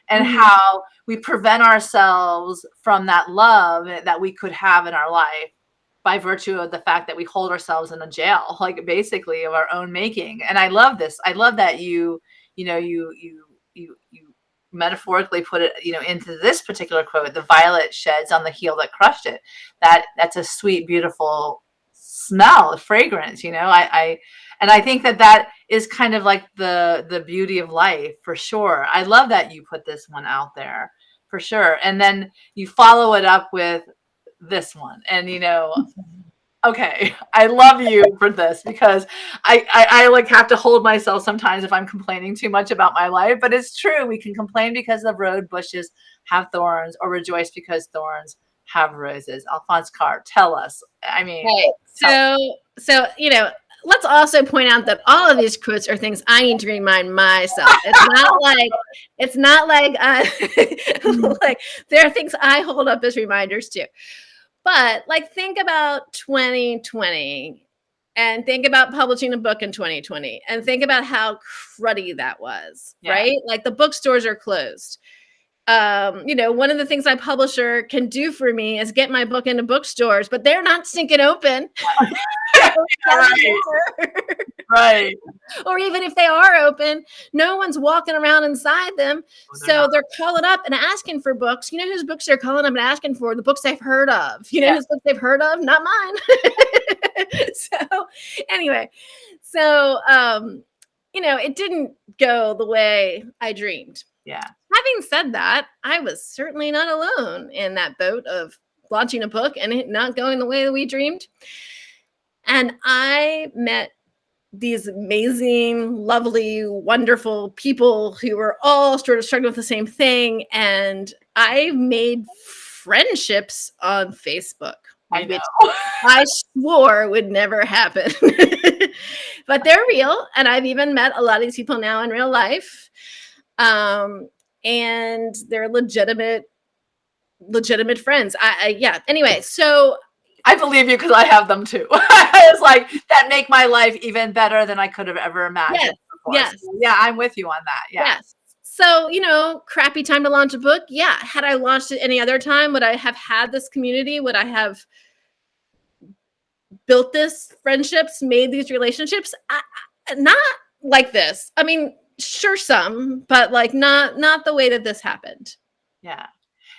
A: and how we prevent ourselves from that love that we could have in our life by virtue of the fact that we hold ourselves in a jail, like, basically, of our own making. And I love this. I love that you metaphorically put it, into this particular quote, the violet sheds on the heel that crushed it. That's a sweet, beautiful smell, fragrance, and I think that is kind of like the beauty of life, for sure. I love that you put this one out there, for sure. And then you follow it up with this one, and okay, I love you for this, because I like have to hold myself sometimes if I'm complaining too much about my life. But it's true, we can complain because the road bushes have thorns, or rejoice because thorns have roses. Alphonse Carr, tell us. I mean,
B: right. So let's also point out that all of these quotes are things I need to remind myself. It's not like like there are things I hold up as reminders too. But, like, think about 2020 and think about publishing a book in 2020 and think about how cruddy that was, right? Like, the bookstores are closed. One of the things my publisher can do for me is get my book into bookstores, but they're not stinking open.
A: Right.
B: Or even if they are open, no one's walking around inside them. So they're calling up and asking for books. You know whose books they're calling up and asking for? The books they've heard of. You know whose books they've heard of? Not mine. So anyway, it didn't go the way I dreamed.
A: Yeah.
B: Having said that, I was certainly not alone in that boat of launching a book and it not going the way that we dreamed. And I met these amazing, lovely, wonderful people who were all sort of struggling with the same thing. And I made friendships on Facebook, which I swore would never happen. But they're real. And I've even met a lot of these people now in real life. And they're legitimate friends. Anyway, so
A: I believe you because I have them too. It's like that make my life even better than I could have ever imagined.
B: Yes.
A: So, yeah, I'm with you on that. Yeah.
B: Yes. So, crappy time to launch a book. Yeah. Had I launched it any other time, would I have had this community? Would I have built this friendships, made these relationships? Not like this. I mean, sure, some, but like not the way that this happened.
A: Yeah.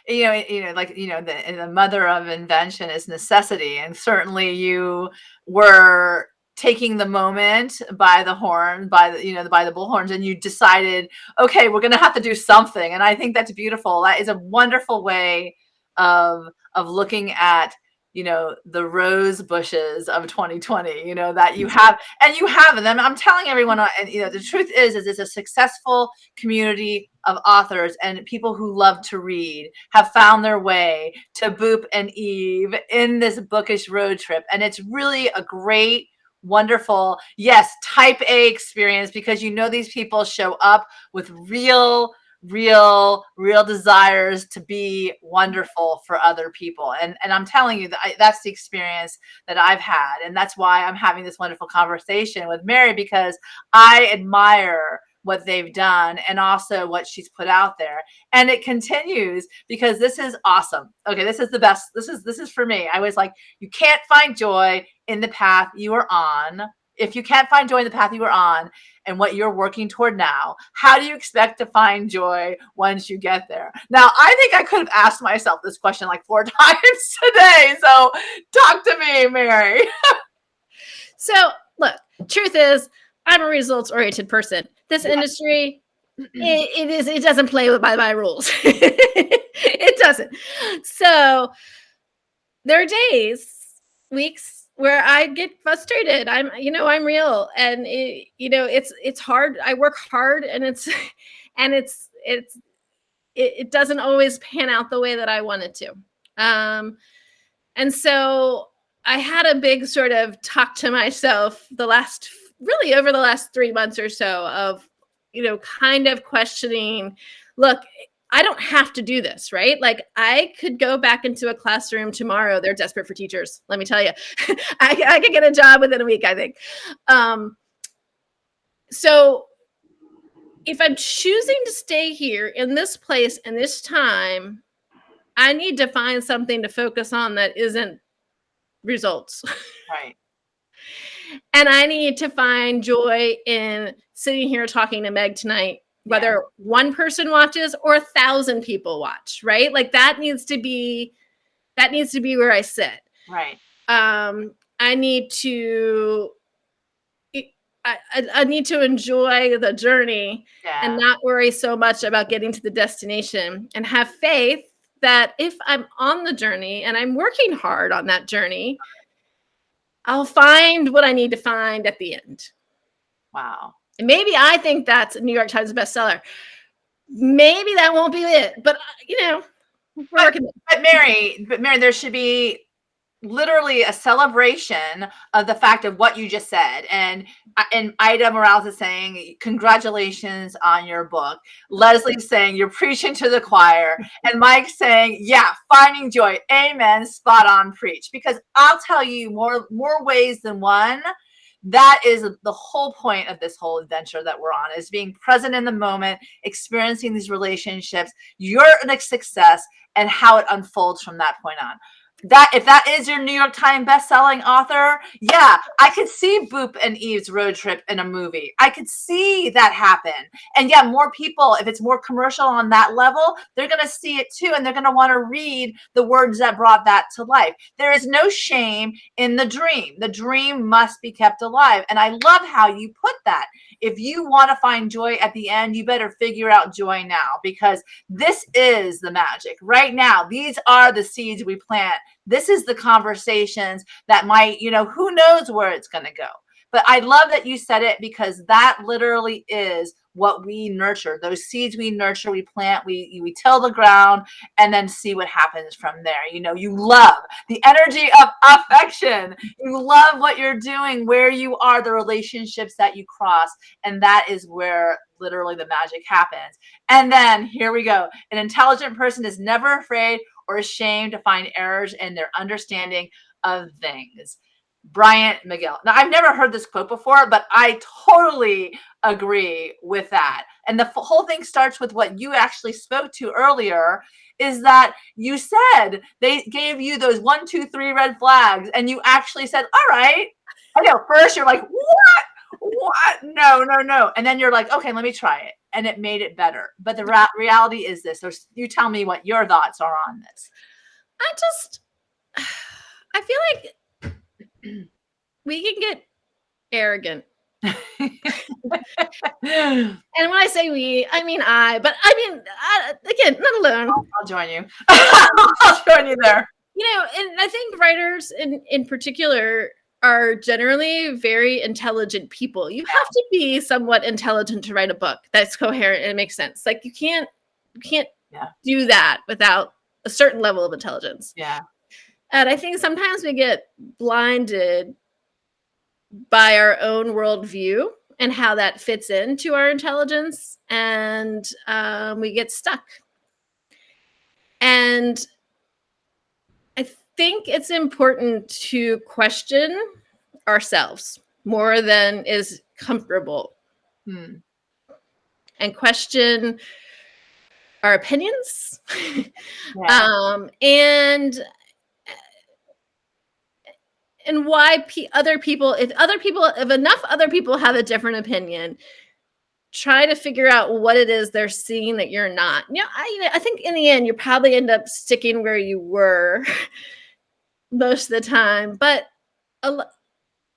A: The mother of invention is necessity. And certainly you were taking the moment by the horn, by the bullhorns, and you decided, okay, we're going to have to do something. And I think that's beautiful. That is a wonderful way of looking at, the rose bushes of 2020, that you have, and then I'm telling everyone, and the truth is it's a successful community of authors and people who love to read have found their way to Boop and Eve in this bookish road trip. And it's really a great, wonderful, yes, type A experience, because these people show up with real desires to be wonderful for other people. And I'm telling you that's the experience that I've had. And that's why I'm having this wonderful conversation with Mary, because I admire what they've done and also what she's put out there. And it continues because this is awesome. Okay, this is the best. This is for me. I was like, you can't find joy in the path you are on. If you can't find joy in the path you are on and what you're working toward now, how do you expect to find joy once you get there? Now, I think I could have asked myself this question like 4 times today. So talk to me, Mary.
B: So look, truth is, I'm a results-oriented person. This industry, it doesn't play by my rules. It doesn't. So there are days, weeks, where I get frustrated. I'm real, and it's hard. I work hard, and it doesn't always pan out the way that I want it to. And so I had a big sort of talk to myself over the last 3 months or so of, kind of questioning, look, I don't have to do this, right? Like I could go back into a classroom tomorrow. They're desperate for teachers. Let me tell you, I could get a job within a week, I think. So if I'm choosing to stay here in this place and this time, I need to find something to focus on that isn't results.
A: Right.
B: And I need to find joy in sitting here talking to Meg tonight, whether one person watches or 1,000 people watch, right? Like that needs to be where I sit.
A: Right.
B: I need to enjoy the journey and not worry so much about getting to the destination, and have faith that if I'm on the journey and I'm working hard on that journey, I'll find what I need to find at the end. Wow. And maybe I think that's a New York Times bestseller. Maybe that won't be it, but we're working.
A: But Mary, there should be literally a celebration of the fact of what you just said. And Ida Morales is saying, congratulations on your book. Leslie's saying, you're preaching to the choir. And Mike's saying, yeah, finding joy. Amen. Spot on, preach. Because I'll tell you more ways than one that is the whole point of this whole adventure that we're on, is being present in the moment, experiencing these relationships, your success, and how it unfolds from that point on. That if that is your New York Times best-selling author, yeah, I could see Boop and Eve's road trip in a movie. I could see that happen. And yeah, more people, if it's more commercial on that level, they're going to see it too, and they're going to want to read the words that brought that to life. There is no shame in the dream. The dream must be kept alive. And I love how you put that. If you want to find joy at the end, you better figure out joy now, because this is the magic right now. These are the seeds we plant. This is the conversations that might, who knows where it's going to go. But I love that you said it, because that literally is what we nurture. Those seeds we nurture, we plant, we till the ground, and then see what happens from there. You love the energy of affection. You love what you're doing, where you are, the relationships that you cross. And that is where literally the magic happens. And then here we go. An intelligent person is never afraid or ashamed to find errors in their understanding of things. Bryant McGill. Now, I've never heard this quote before, but I totally agree with that. And the whole thing starts with what you actually spoke to earlier, is that you said they gave you those 1, 2, 3 red flags, and you actually said, all right. I know, first you're like, what? No. And then you're like, okay, let me try it. And it made it better. But the reality is this. You tell me what your thoughts are on this.
B: I feel like we can get arrogant. And when I say we, I mean again, not alone.
A: I'll join you. I'll join you there.
B: And I think writers in particular are generally very intelligent people. You have to be somewhat intelligent to write a book that's coherent and makes sense. Like you can't do that without a certain level of intelligence.
A: Yeah.
B: And I think sometimes we get blinded by our own worldview and how that fits into our intelligence, and we get stuck. And I think it's important to question ourselves more than is comfortable, and question our opinions, and why if enough other people have a different opinion, try to figure out what it is they're seeing that you're not. I think in the end, you probably end up sticking where you were most of the time. But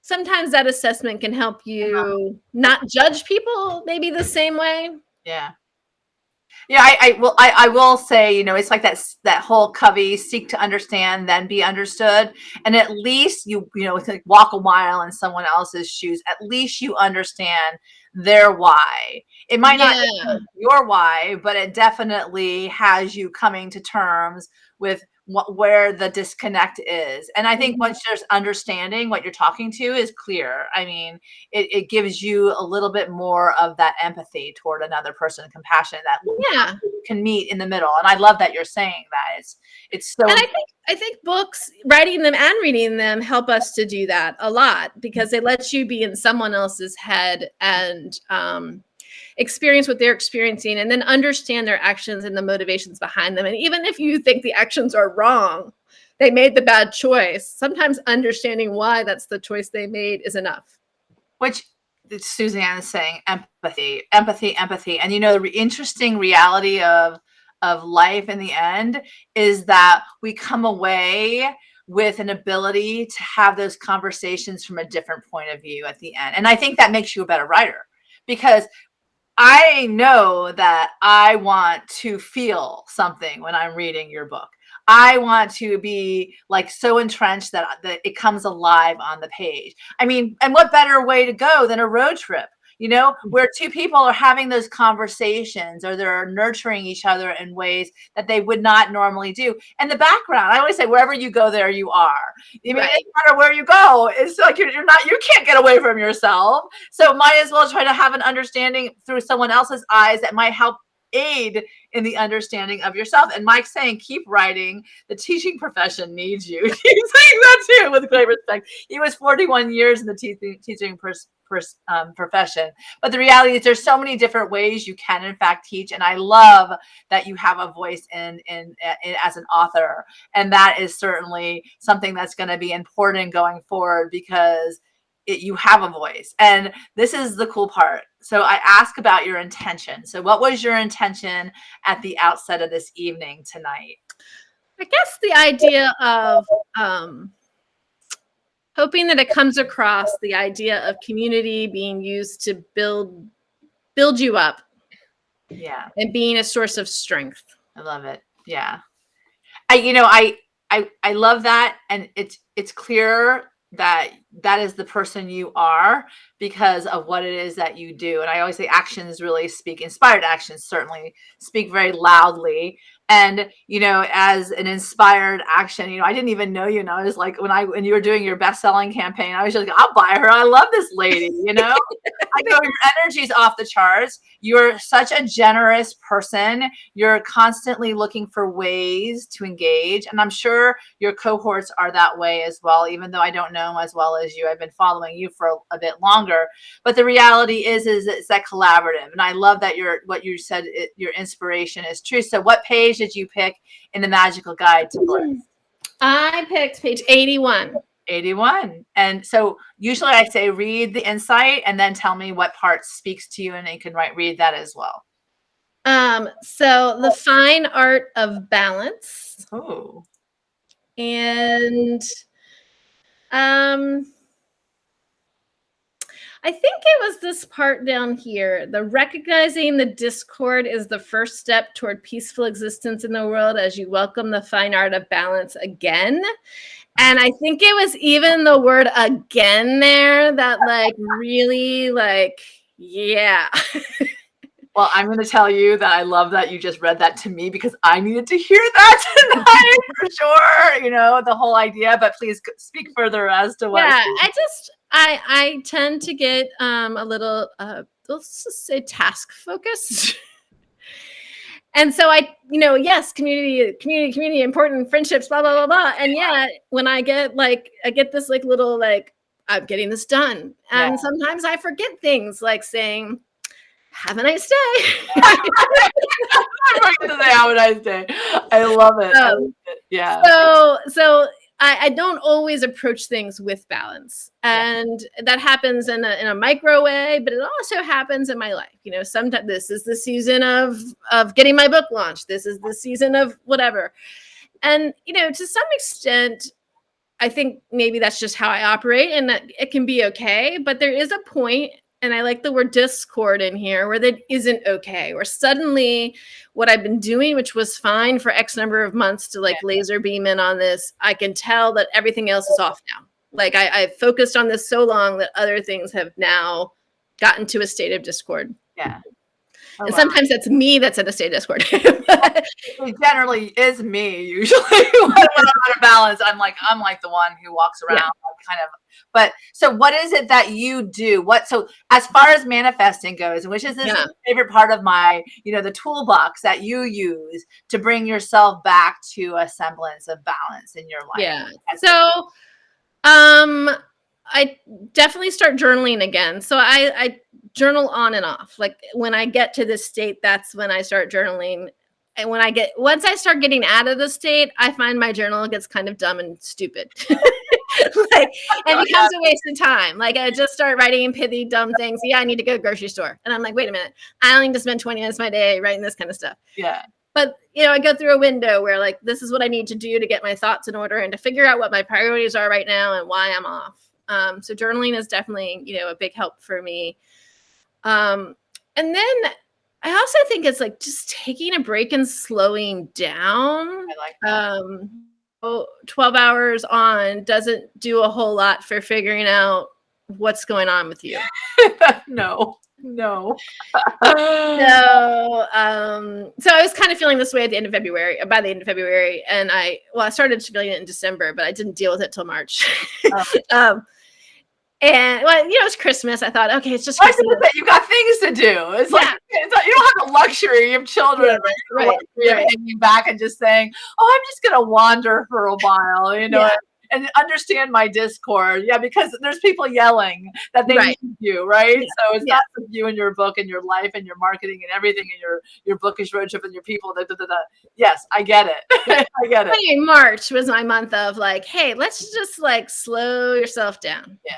B: sometimes that assessment can help you not judge people maybe the same way.
A: Yeah. Yeah, I will say, it's like that whole Covey, seek to understand, then be understood. And at least it's like walk a mile in someone else's shoes. At least you understand their why. It might not be your why, but it definitely has you coming to terms with where the disconnect is. And I think once there's understanding, what you're talking to is clear. I mean, it gives you a little bit more of that empathy toward another person, compassion that you can meet in the middle. And I love that you're saying that. It's so.
B: And I think books, writing them and reading them, help us to do that a lot, because it lets you be in someone else's head and experience what they're experiencing, and then understand their actions and the motivations behind them. And even if you think the actions are wrong, they made the bad choice, sometimes understanding why that's the choice they made is enough.
A: Which Suzanne is saying, empathy. And the interesting reality of life in the end is that we come away with an ability to have those conversations from a different point of view at the end. And I think that makes you a better writer, because I know that I want to feel something when I'm reading your book. I want to be like so entrenched that it comes alive on the page. I mean, and what better way to go than a road trip? Where two people are having those conversations, or they're nurturing each other in ways that they would not normally do. And the background, I always say, wherever you go, there you are. I mean, no matter where you go, it's like you can't get away from yourself. So might as well try to have an understanding through someone else's eyes that might help aid in the understanding of yourself. And Mike's saying, keep writing. The teaching profession needs you. He's saying that too with great respect. He was 41 years in the teaching profession. But the reality is there's so many different ways you can, in fact, teach. And I love that you have a voice in as an author. And that is certainly something that's going to be important going forward because you have a voice. And this is the cool part. So I ask about your intention. So what was your intention at the outset of this evening tonight?
B: I guess the idea of hoping that it comes across, the idea of community being used to build you up.
A: Yeah.
B: And being a source of strength.
A: I love it. Yeah. I love that. And it's clear that is the person you are because of what it is that you do. And I always say actions really speak. Inspired actions certainly speak very loudly. And, as an inspired action, I didn't even know you. And I was like, when you were doing your best-selling campaign, I was just like, I'll buy her. I love this lady, I go, your energy's off the charts. You're such a generous person. You're constantly looking for ways to engage. And I'm sure your cohorts are that way as well, even though I don't know them as well as you. I've been following you for a bit longer. But the reality is it's that collaborative. And I love that what you said, your inspiration is true. So what page did you pick in the Magical Guide to Bliss?
B: I picked page 81.
A: 81. And so usually I say read the insight and then tell me what part speaks to you, and you can read that as well.
B: So the fine art of balance.
A: Oh.
B: And I think it was this part down here. The recognizing the discord is the first step toward peaceful existence in the world as you welcome the fine art of balance again. And I think it was even the word again there that really yeah.
A: Well, I'm going to tell you that I love that you just read that to me because I needed to hear that tonight for sure, the whole idea, but please speak further as to what.
B: Yeah, I tend to get a little, let's just say task focused. And so yes, community, important, friendships, blah, blah, blah, blah. And yet when I get this little, I'm getting this done. And sometimes I forget things like saying, have a nice day.
A: I'm going to say have a nice day. I love it. Yeah.
B: So I don't always approach things with balance, and that happens in a micro way, but it also happens in my life. Sometimes this is the season of getting my book launched. This is the season of whatever. And, to some extent, I think maybe that's just how I operate, and that it can be okay. But there is a point, and I like the word discord in here, where that isn't okay, where suddenly what I've been doing, which was fine for X number of months to laser beam in on this, I can tell that everything else is off now. I've focused on this so long that other things have now gotten to a state of discord.
A: Yeah.
B: And sometimes that's me that's in a state of discord.
A: It generally is me usually when I'm out of balance. I'm like the one who walks around kind of. But so what is it that you do? So as far as manifesting goes, which is this favorite part of my, the toolbox that you use to bring yourself back to a semblance of balance in your life.
B: Yeah. So I definitely start journaling again. So I journal on and off. When I get to this state, that's when I start journaling. And once I start getting out of the state, I find my journal gets kind of dumb and stupid. It becomes a waste of time. I just start writing pithy, dumb things. Yeah, I need to go to the grocery store. And I'm like, wait a minute. I only need to spend 20 minutes of my day writing this kind of stuff.
A: Yeah.
B: But, I go through a window where this is what I need to do to get my thoughts in order and to figure out what my priorities are right now and why I'm off. So journaling is definitely, a big help for me. And then I also think it's just taking a break and slowing down.
A: I like that.
B: 12 hours on doesn't do a whole lot for figuring out what's going on with you.
A: No.
B: So I was kind of feeling this way by the end of February. And I started feeling it in December, but I didn't deal with it till March. And well, it's Christmas. I thought, okay, it's just
A: I was
B: Christmas.
A: gonna say, you got things to do. It's like you don't have the luxury of children,
B: Yeah,
A: right? The luxury of hanging back and just saying, "Oh, I'm just gonna wander for a while,"
B: Yeah.
A: and understand my Discord. Yeah, because there's people yelling that they
B: Right.
A: need you, right?
B: Yeah.
A: So it's
B: Yeah.
A: not just you and your book and your life and your marketing and everything and your bookish road trip and your people. Yes, I get
B: Yeah.
A: it. I get it.
B: Anyway, March was my month of like, hey, let's just like slow yourself down.
A: Yeah.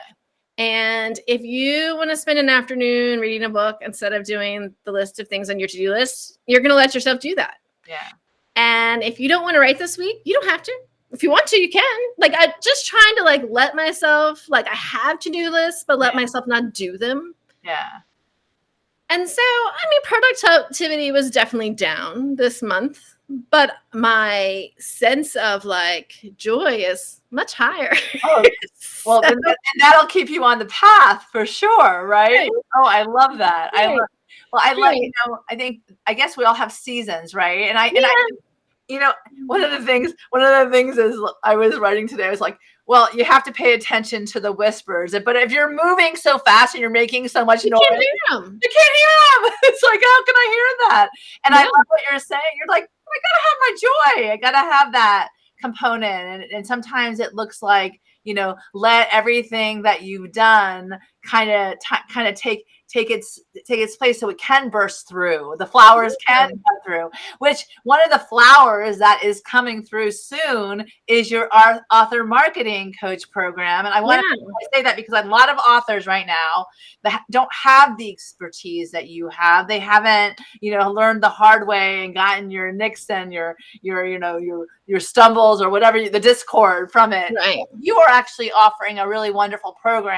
B: And if you want to spend an afternoon reading a book instead of doing the list of things on your to-do list, you're going to let yourself do that.
A: Yeah.
B: And if you don't want to write this week, you don't have to. If you want to, you can. Like, I'm just trying to like let myself, like I have to-do lists, but let myself not do them.
A: Yeah.
B: And so, I mean, productivity was definitely down this month, but my sense of like joy is much higher.
A: Oh, well,
B: So,
A: and that'll keep you on the path for sure, right?
B: Right.
A: Oh, I love that. I
B: Right.
A: love. Well, I love.
B: Right.
A: I guess we all have seasons, right? And I,
B: Yeah.
A: one of the things is I was writing today. I was like, well, you have to pay attention to the whispers. But if you're moving so fast and you're making so much
B: You
A: noise,
B: can't hear them.
A: you can't hear them. It's like, how can I hear that? And I
B: Yeah.
A: love what you're saying. You're like, I gotta have my joy. I gotta have that component. And sometimes it looks like, let everything that you've done kind of take its place so it can burst through. The flowers can come through, which one of the flowers that is coming through soon is your author marketing coach program. And I say that because a lot of authors right now that don't have the expertise that you have. They haven't, learned the hard way and gotten your nicks and your stumbles or whatever, the discord from it.
B: Right.
A: You are actually offering a really wonderful program,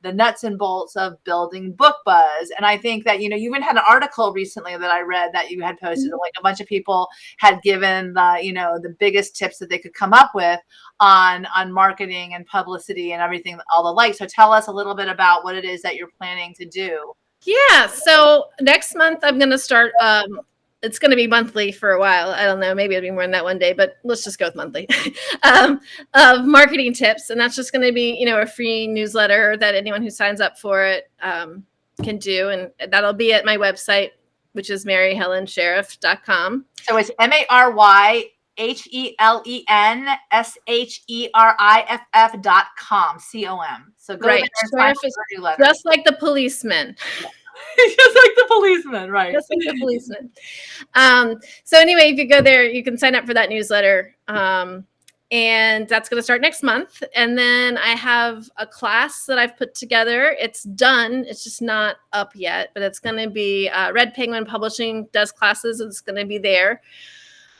A: the nuts and bolts of building book buzz. And I think that, you even had an article recently that I read that you had posted, like a bunch of people had given the biggest tips that they could come up with on marketing and publicity and everything, all the like. So tell us a little bit about what it is that you're planning to do.
B: Yeah. So next month I'm going to start, it's going to be monthly for a while. I don't know. Maybe it'll be more than that one day, but let's just go with monthly of marketing tips. And that's just going to be, a free newsletter that anyone who signs up for it can do. And that'll be at my website, which is maryhelensheriff.com.
A: So it's MaryHelenSheriff.com, COM. So go
B: right.
A: there and
B: just like the policeman.
A: Just like the policeman, right?
B: Just like the policeman. So anyway, if you go there, you can sign up for that newsletter. And that's going to start next month. And then I have a class that I've put together. It's done. It's just not up yet, but it's going to be Red Penguin Publishing does classes. It's going to be there.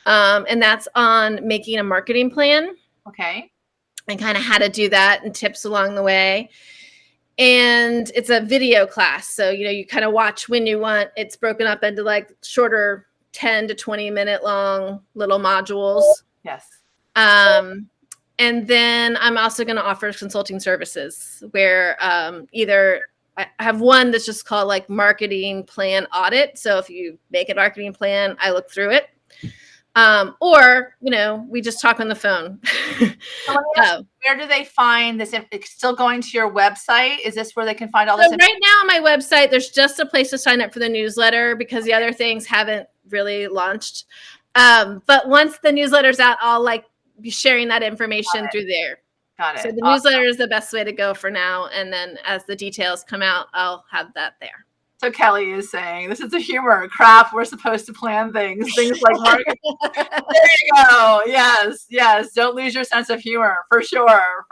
B: And that's on making a marketing plan.
A: Okay.
B: And kind of how to do that and tips along the way. And it's a video class. So, you kind of watch when you want. It's broken up into like shorter 10 to 20 minute long little modules.
A: Yes.
B: And then I'm also going to offer consulting services where either I have one that's just called like marketing plan audit. So if you make a marketing plan, I look through it. Or, we just talk on the phone.
A: Where do they find this? It's still going to your website? Is this where they can find all this?
B: So right now on my website, there's just a place to sign up for the newsletter because the other things haven't really launched. But once the newsletter's out, I'll like be sharing that information through there.
A: Got it.
B: So the newsletter is the best way to go for now. And then as the details come out, I'll have that there.
A: So Kelly is saying, this is a humor crap. We're supposed to plan things like marketing. There you go. Yes. Don't lose your sense of humor for sure.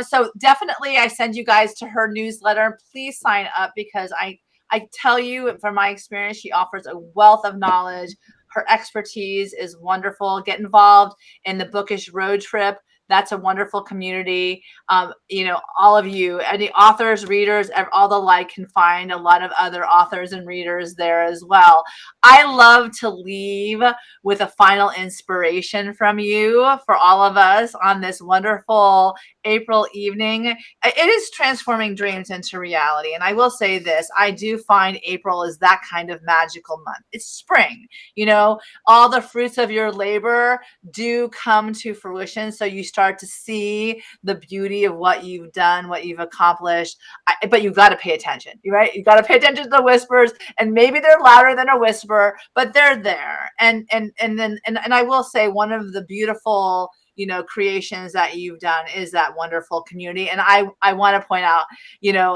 A: So definitely I send you guys to her newsletter. Please sign up because I tell you from my experience, she offers a wealth of knowledge. Her expertise is wonderful. Get involved in the bookish road trip. That's a wonderful community. All of you, any authors, readers, all the like can find a lot of other authors and readers there as well. I love to leave with a final inspiration from you for all of us on this wonderful April evening. It is transforming dreams into reality. And I will say this, I do find April is that kind of magical month. It's spring, all the fruits of your labor do come to fruition. So you start to see the beauty of what you've done, what you've accomplished. But you've got to pay attention, right? You got to pay attention to the whispers, and maybe they're louder than a whisper, but they're there. And I will say, one of the beautiful creations that you've done is that wonderful community. And I want to point out,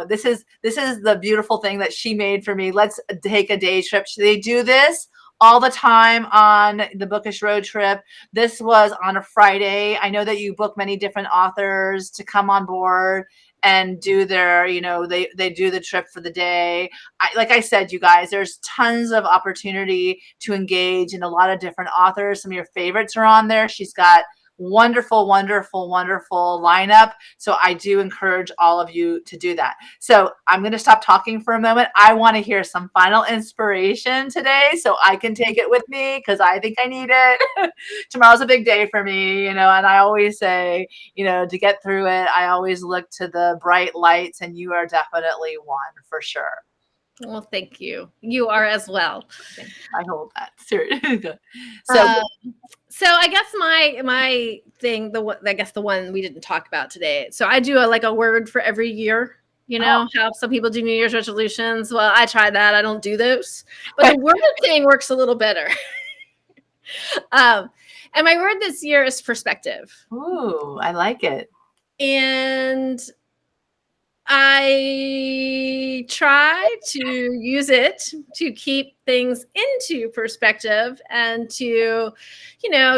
A: this is the beautiful thing that she made for me. Let's take a day trip. They do this all the time on the Bookish Road Trip. This was on a Friday. I know that you book many different authors to come on board and do their, they do the trip for the day. Like I said, you guys, there's tons of opportunity to engage in a lot of different authors. Some of your favorites are on there. She's got wonderful lineup. So I do encourage all of you to do that. So I'm going to stop talking for a moment. I want to hear some final inspiration today so I can take it with me, because I think I need it. Tomorrow's a big day for me, and I always say, to get through it, I always look to the bright lights, and you are definitely one for sure.
B: Well, thank you. You are as well.
A: I hold that. Seriously.
B: So I guess my thing, I guess the one we didn't talk about today. So I do a word for every year. How some people do New Year's resolutions. Well, I try that. I don't do those, but the word thing works a little better. And my word this year is perspective.
A: Ooh, I like it.
B: And I try to use it to keep things into perspective and to,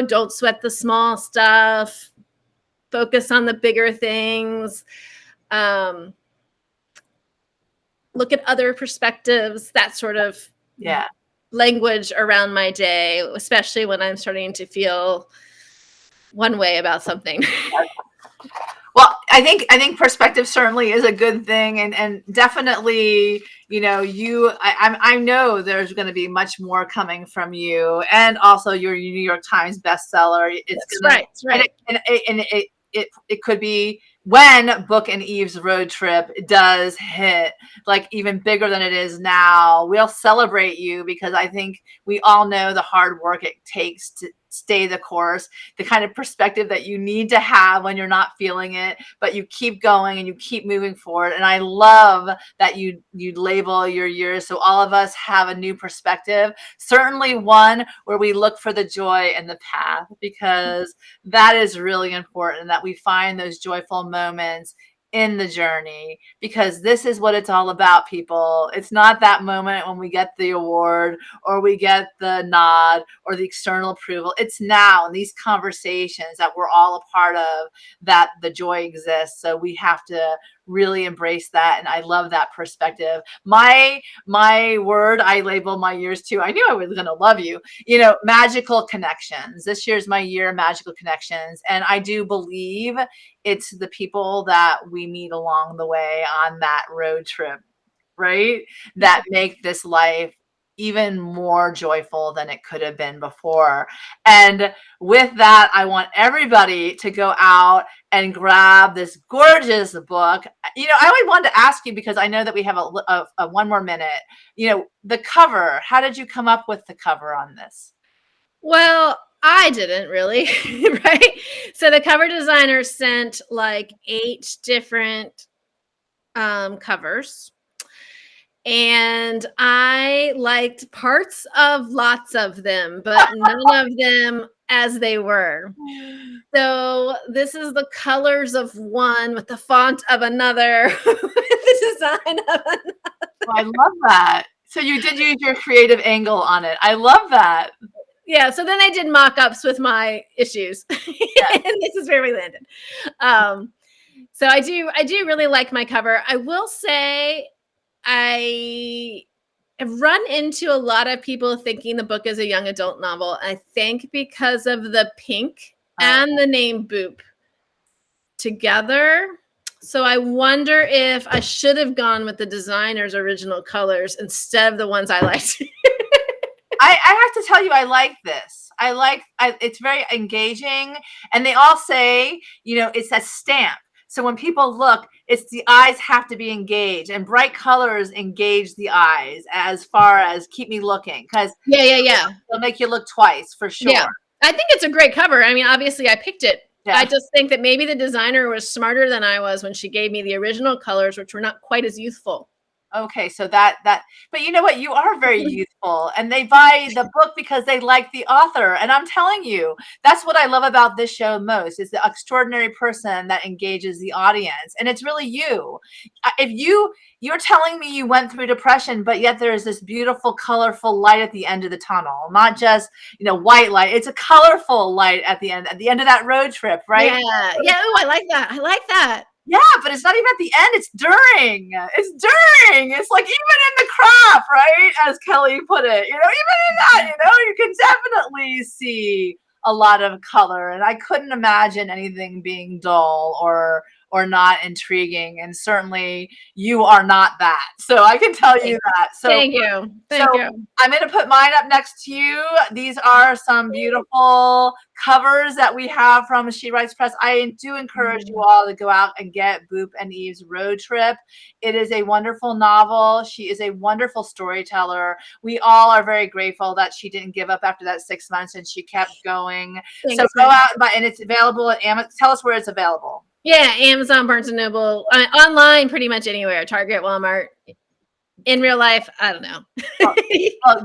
B: don't sweat the small stuff, focus on the bigger things, look at other perspectives, that sort of language around my day, especially when I'm starting to feel one way about something.
A: Well, I think perspective certainly is a good thing, and definitely, I know there's going to be much more coming from you, and also your New York Times bestseller.
B: That's right.
A: And it could be when Book and Eve's road trip does hit, like even bigger than it is now. We'll celebrate you, because I think we all know the hard work it takes to stay the course, the kind of perspective that you need to have when you're not feeling it, but you keep going and you keep moving forward. And I love that you label your years so all of us have a new perspective, certainly one where we look for the joy in the path, because that is really important, that we find those joyful moments in the journey, because this is what it's all about, people. It's not that moment when we get the award or we get the nod or the external approval. It's now in these conversations that we're all a part of that the joy exists. So we have to really embrace that. And I love that perspective. My word, I label my years too. I knew I was going to love you. Magical connections. This year's my year of magical connections. And I do believe it's the people that we meet along the way on that road trip, right? That make this life even more joyful than it could have been before. And with that, I want everybody to go out and grab this gorgeous book. I only wanted to ask you, because I know that we have a one more minute, the cover. How did you come up with the cover on this?
B: Well, I didn't really, right? So the cover designer sent 8 different covers. And I liked parts of lots of them, but none of them as they were. So this is the colors of one with the font of another, with the design of another.
A: Oh, I love that. So you did use your creative angle on it. I love that.
B: Yeah. So then I did mock-ups with my issues, and this is where we landed. So I do really like my cover. I will say, I have run into a lot of people thinking the book is a young adult novel. I think because of the pink and the name Boop together. So I wonder if I should have gone with the designer's original colors instead of the ones I liked.
A: I have to tell you, I like this. It's very engaging. And they all say, it's a stamp. So when people look, it's the eyes have to be engaged, and bright colors engage the eyes as far as keep me looking, because
B: Yeah.
A: it'll make you look twice for sure.
B: Yeah. I think it's a great cover. I mean, obviously I picked it.
A: Yeah.
B: I just think that maybe the designer was smarter than I was when she gave me the original colors, which were not quite as youthful.
A: Okay, so but you know what? You are very youthful, and they buy the book because they like the author. And I'm telling you, that's what I love about this show most, is the extraordinary person that engages the audience. And it's really you. If you're telling me you went through depression, but yet there's this beautiful, colorful light at the end of the tunnel, not just, white light. It's a colorful light at the end of that road trip, right?
B: Yeah. Oh, I like that. I like that.
A: Yeah, but it's not even at the end. It's during. It's like even in the crop, right? As Kelly put it, even in that, you can definitely see a lot of color. And I couldn't imagine anything being dull or not intriguing. And certainly you are not that. So I can tell you that. So
B: Thank you. Thank you.
A: I'm going to put mine up next to you. These are some beautiful covers that we have from She Writes Press. I do encourage you all to go out and get Boop and Eve's Road Trip. It is a wonderful novel. She is a wonderful storyteller. We all are very grateful that she didn't give up after that 6 months and she kept going.
B: Thanks,
A: so go out and buy, and it's available at Amazon. Tell us where it's available.
B: Yeah, Amazon, Barnes & Noble, online, pretty much anywhere, Target, Walmart. In real life, I don't know.
A: Well,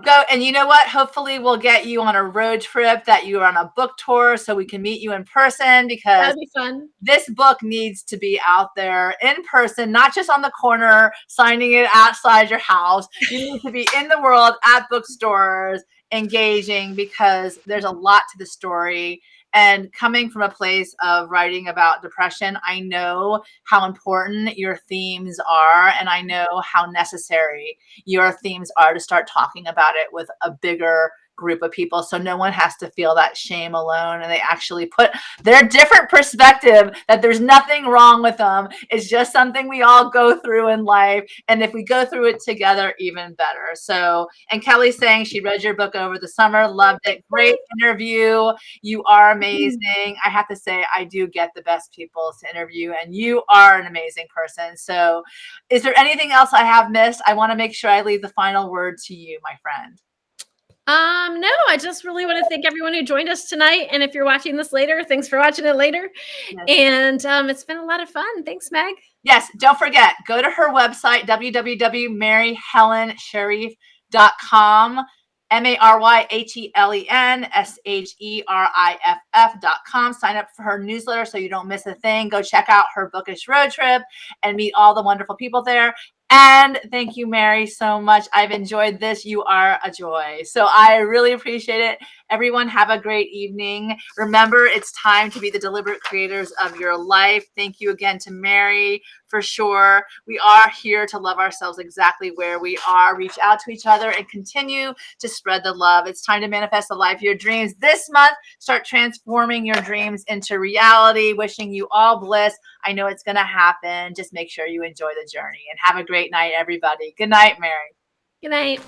A: go, and you know what? Hopefully we'll get you on a road trip, that you are on a book tour so we can meet you in person, because
B: that'd be fun.
A: This book needs to be out there in person, not just on the corner, signing it outside your house. You need to be in the world at bookstores, engaging, because there's a lot to the story. And coming from a place of writing about depression, I know how important your themes are, and I know how necessary your themes are to start talking about it with a bigger group of people, so no one has to feel that shame alone, and they actually put their different perspective, that there's nothing wrong with them. It's just something we all go through in life, and if we go through it together, even better. So, and Kelly's saying she read your book over the summer, loved it. Great interview. You are amazing. I have to say, I do get the best people to interview, and you are an amazing person. So is there anything else I have missed? I want to make sure I leave the final word to you, my friend.
B: No, I just really want to thank everyone who joined us tonight. And if you're watching this later, thanks for watching it later. Yes. And it's been a lot of fun. Thanks, Meg.
A: Yes, don't forget, go to her website, www.maryhelensherriff.com, MaryHelensherriff.com. Sign up for her newsletter so you don't miss a thing. Go check out her bookish road trip and meet all the wonderful people there. And thank you, Mary, so much. I've enjoyed this. You are a joy. So I really appreciate it. Everyone, have a great evening. Remember, it's time to be the deliberate creators of your life. Thank you again to Mary, for sure. We are here to love ourselves exactly where we are. Reach out to each other and continue to spread the love. It's time to manifest the life of your dreams this month. Start transforming your dreams into reality. Wishing you all bliss. I know it's going to happen. Just make sure you enjoy the journey, and have a great night, everybody. Good night, Mary.
B: Good night.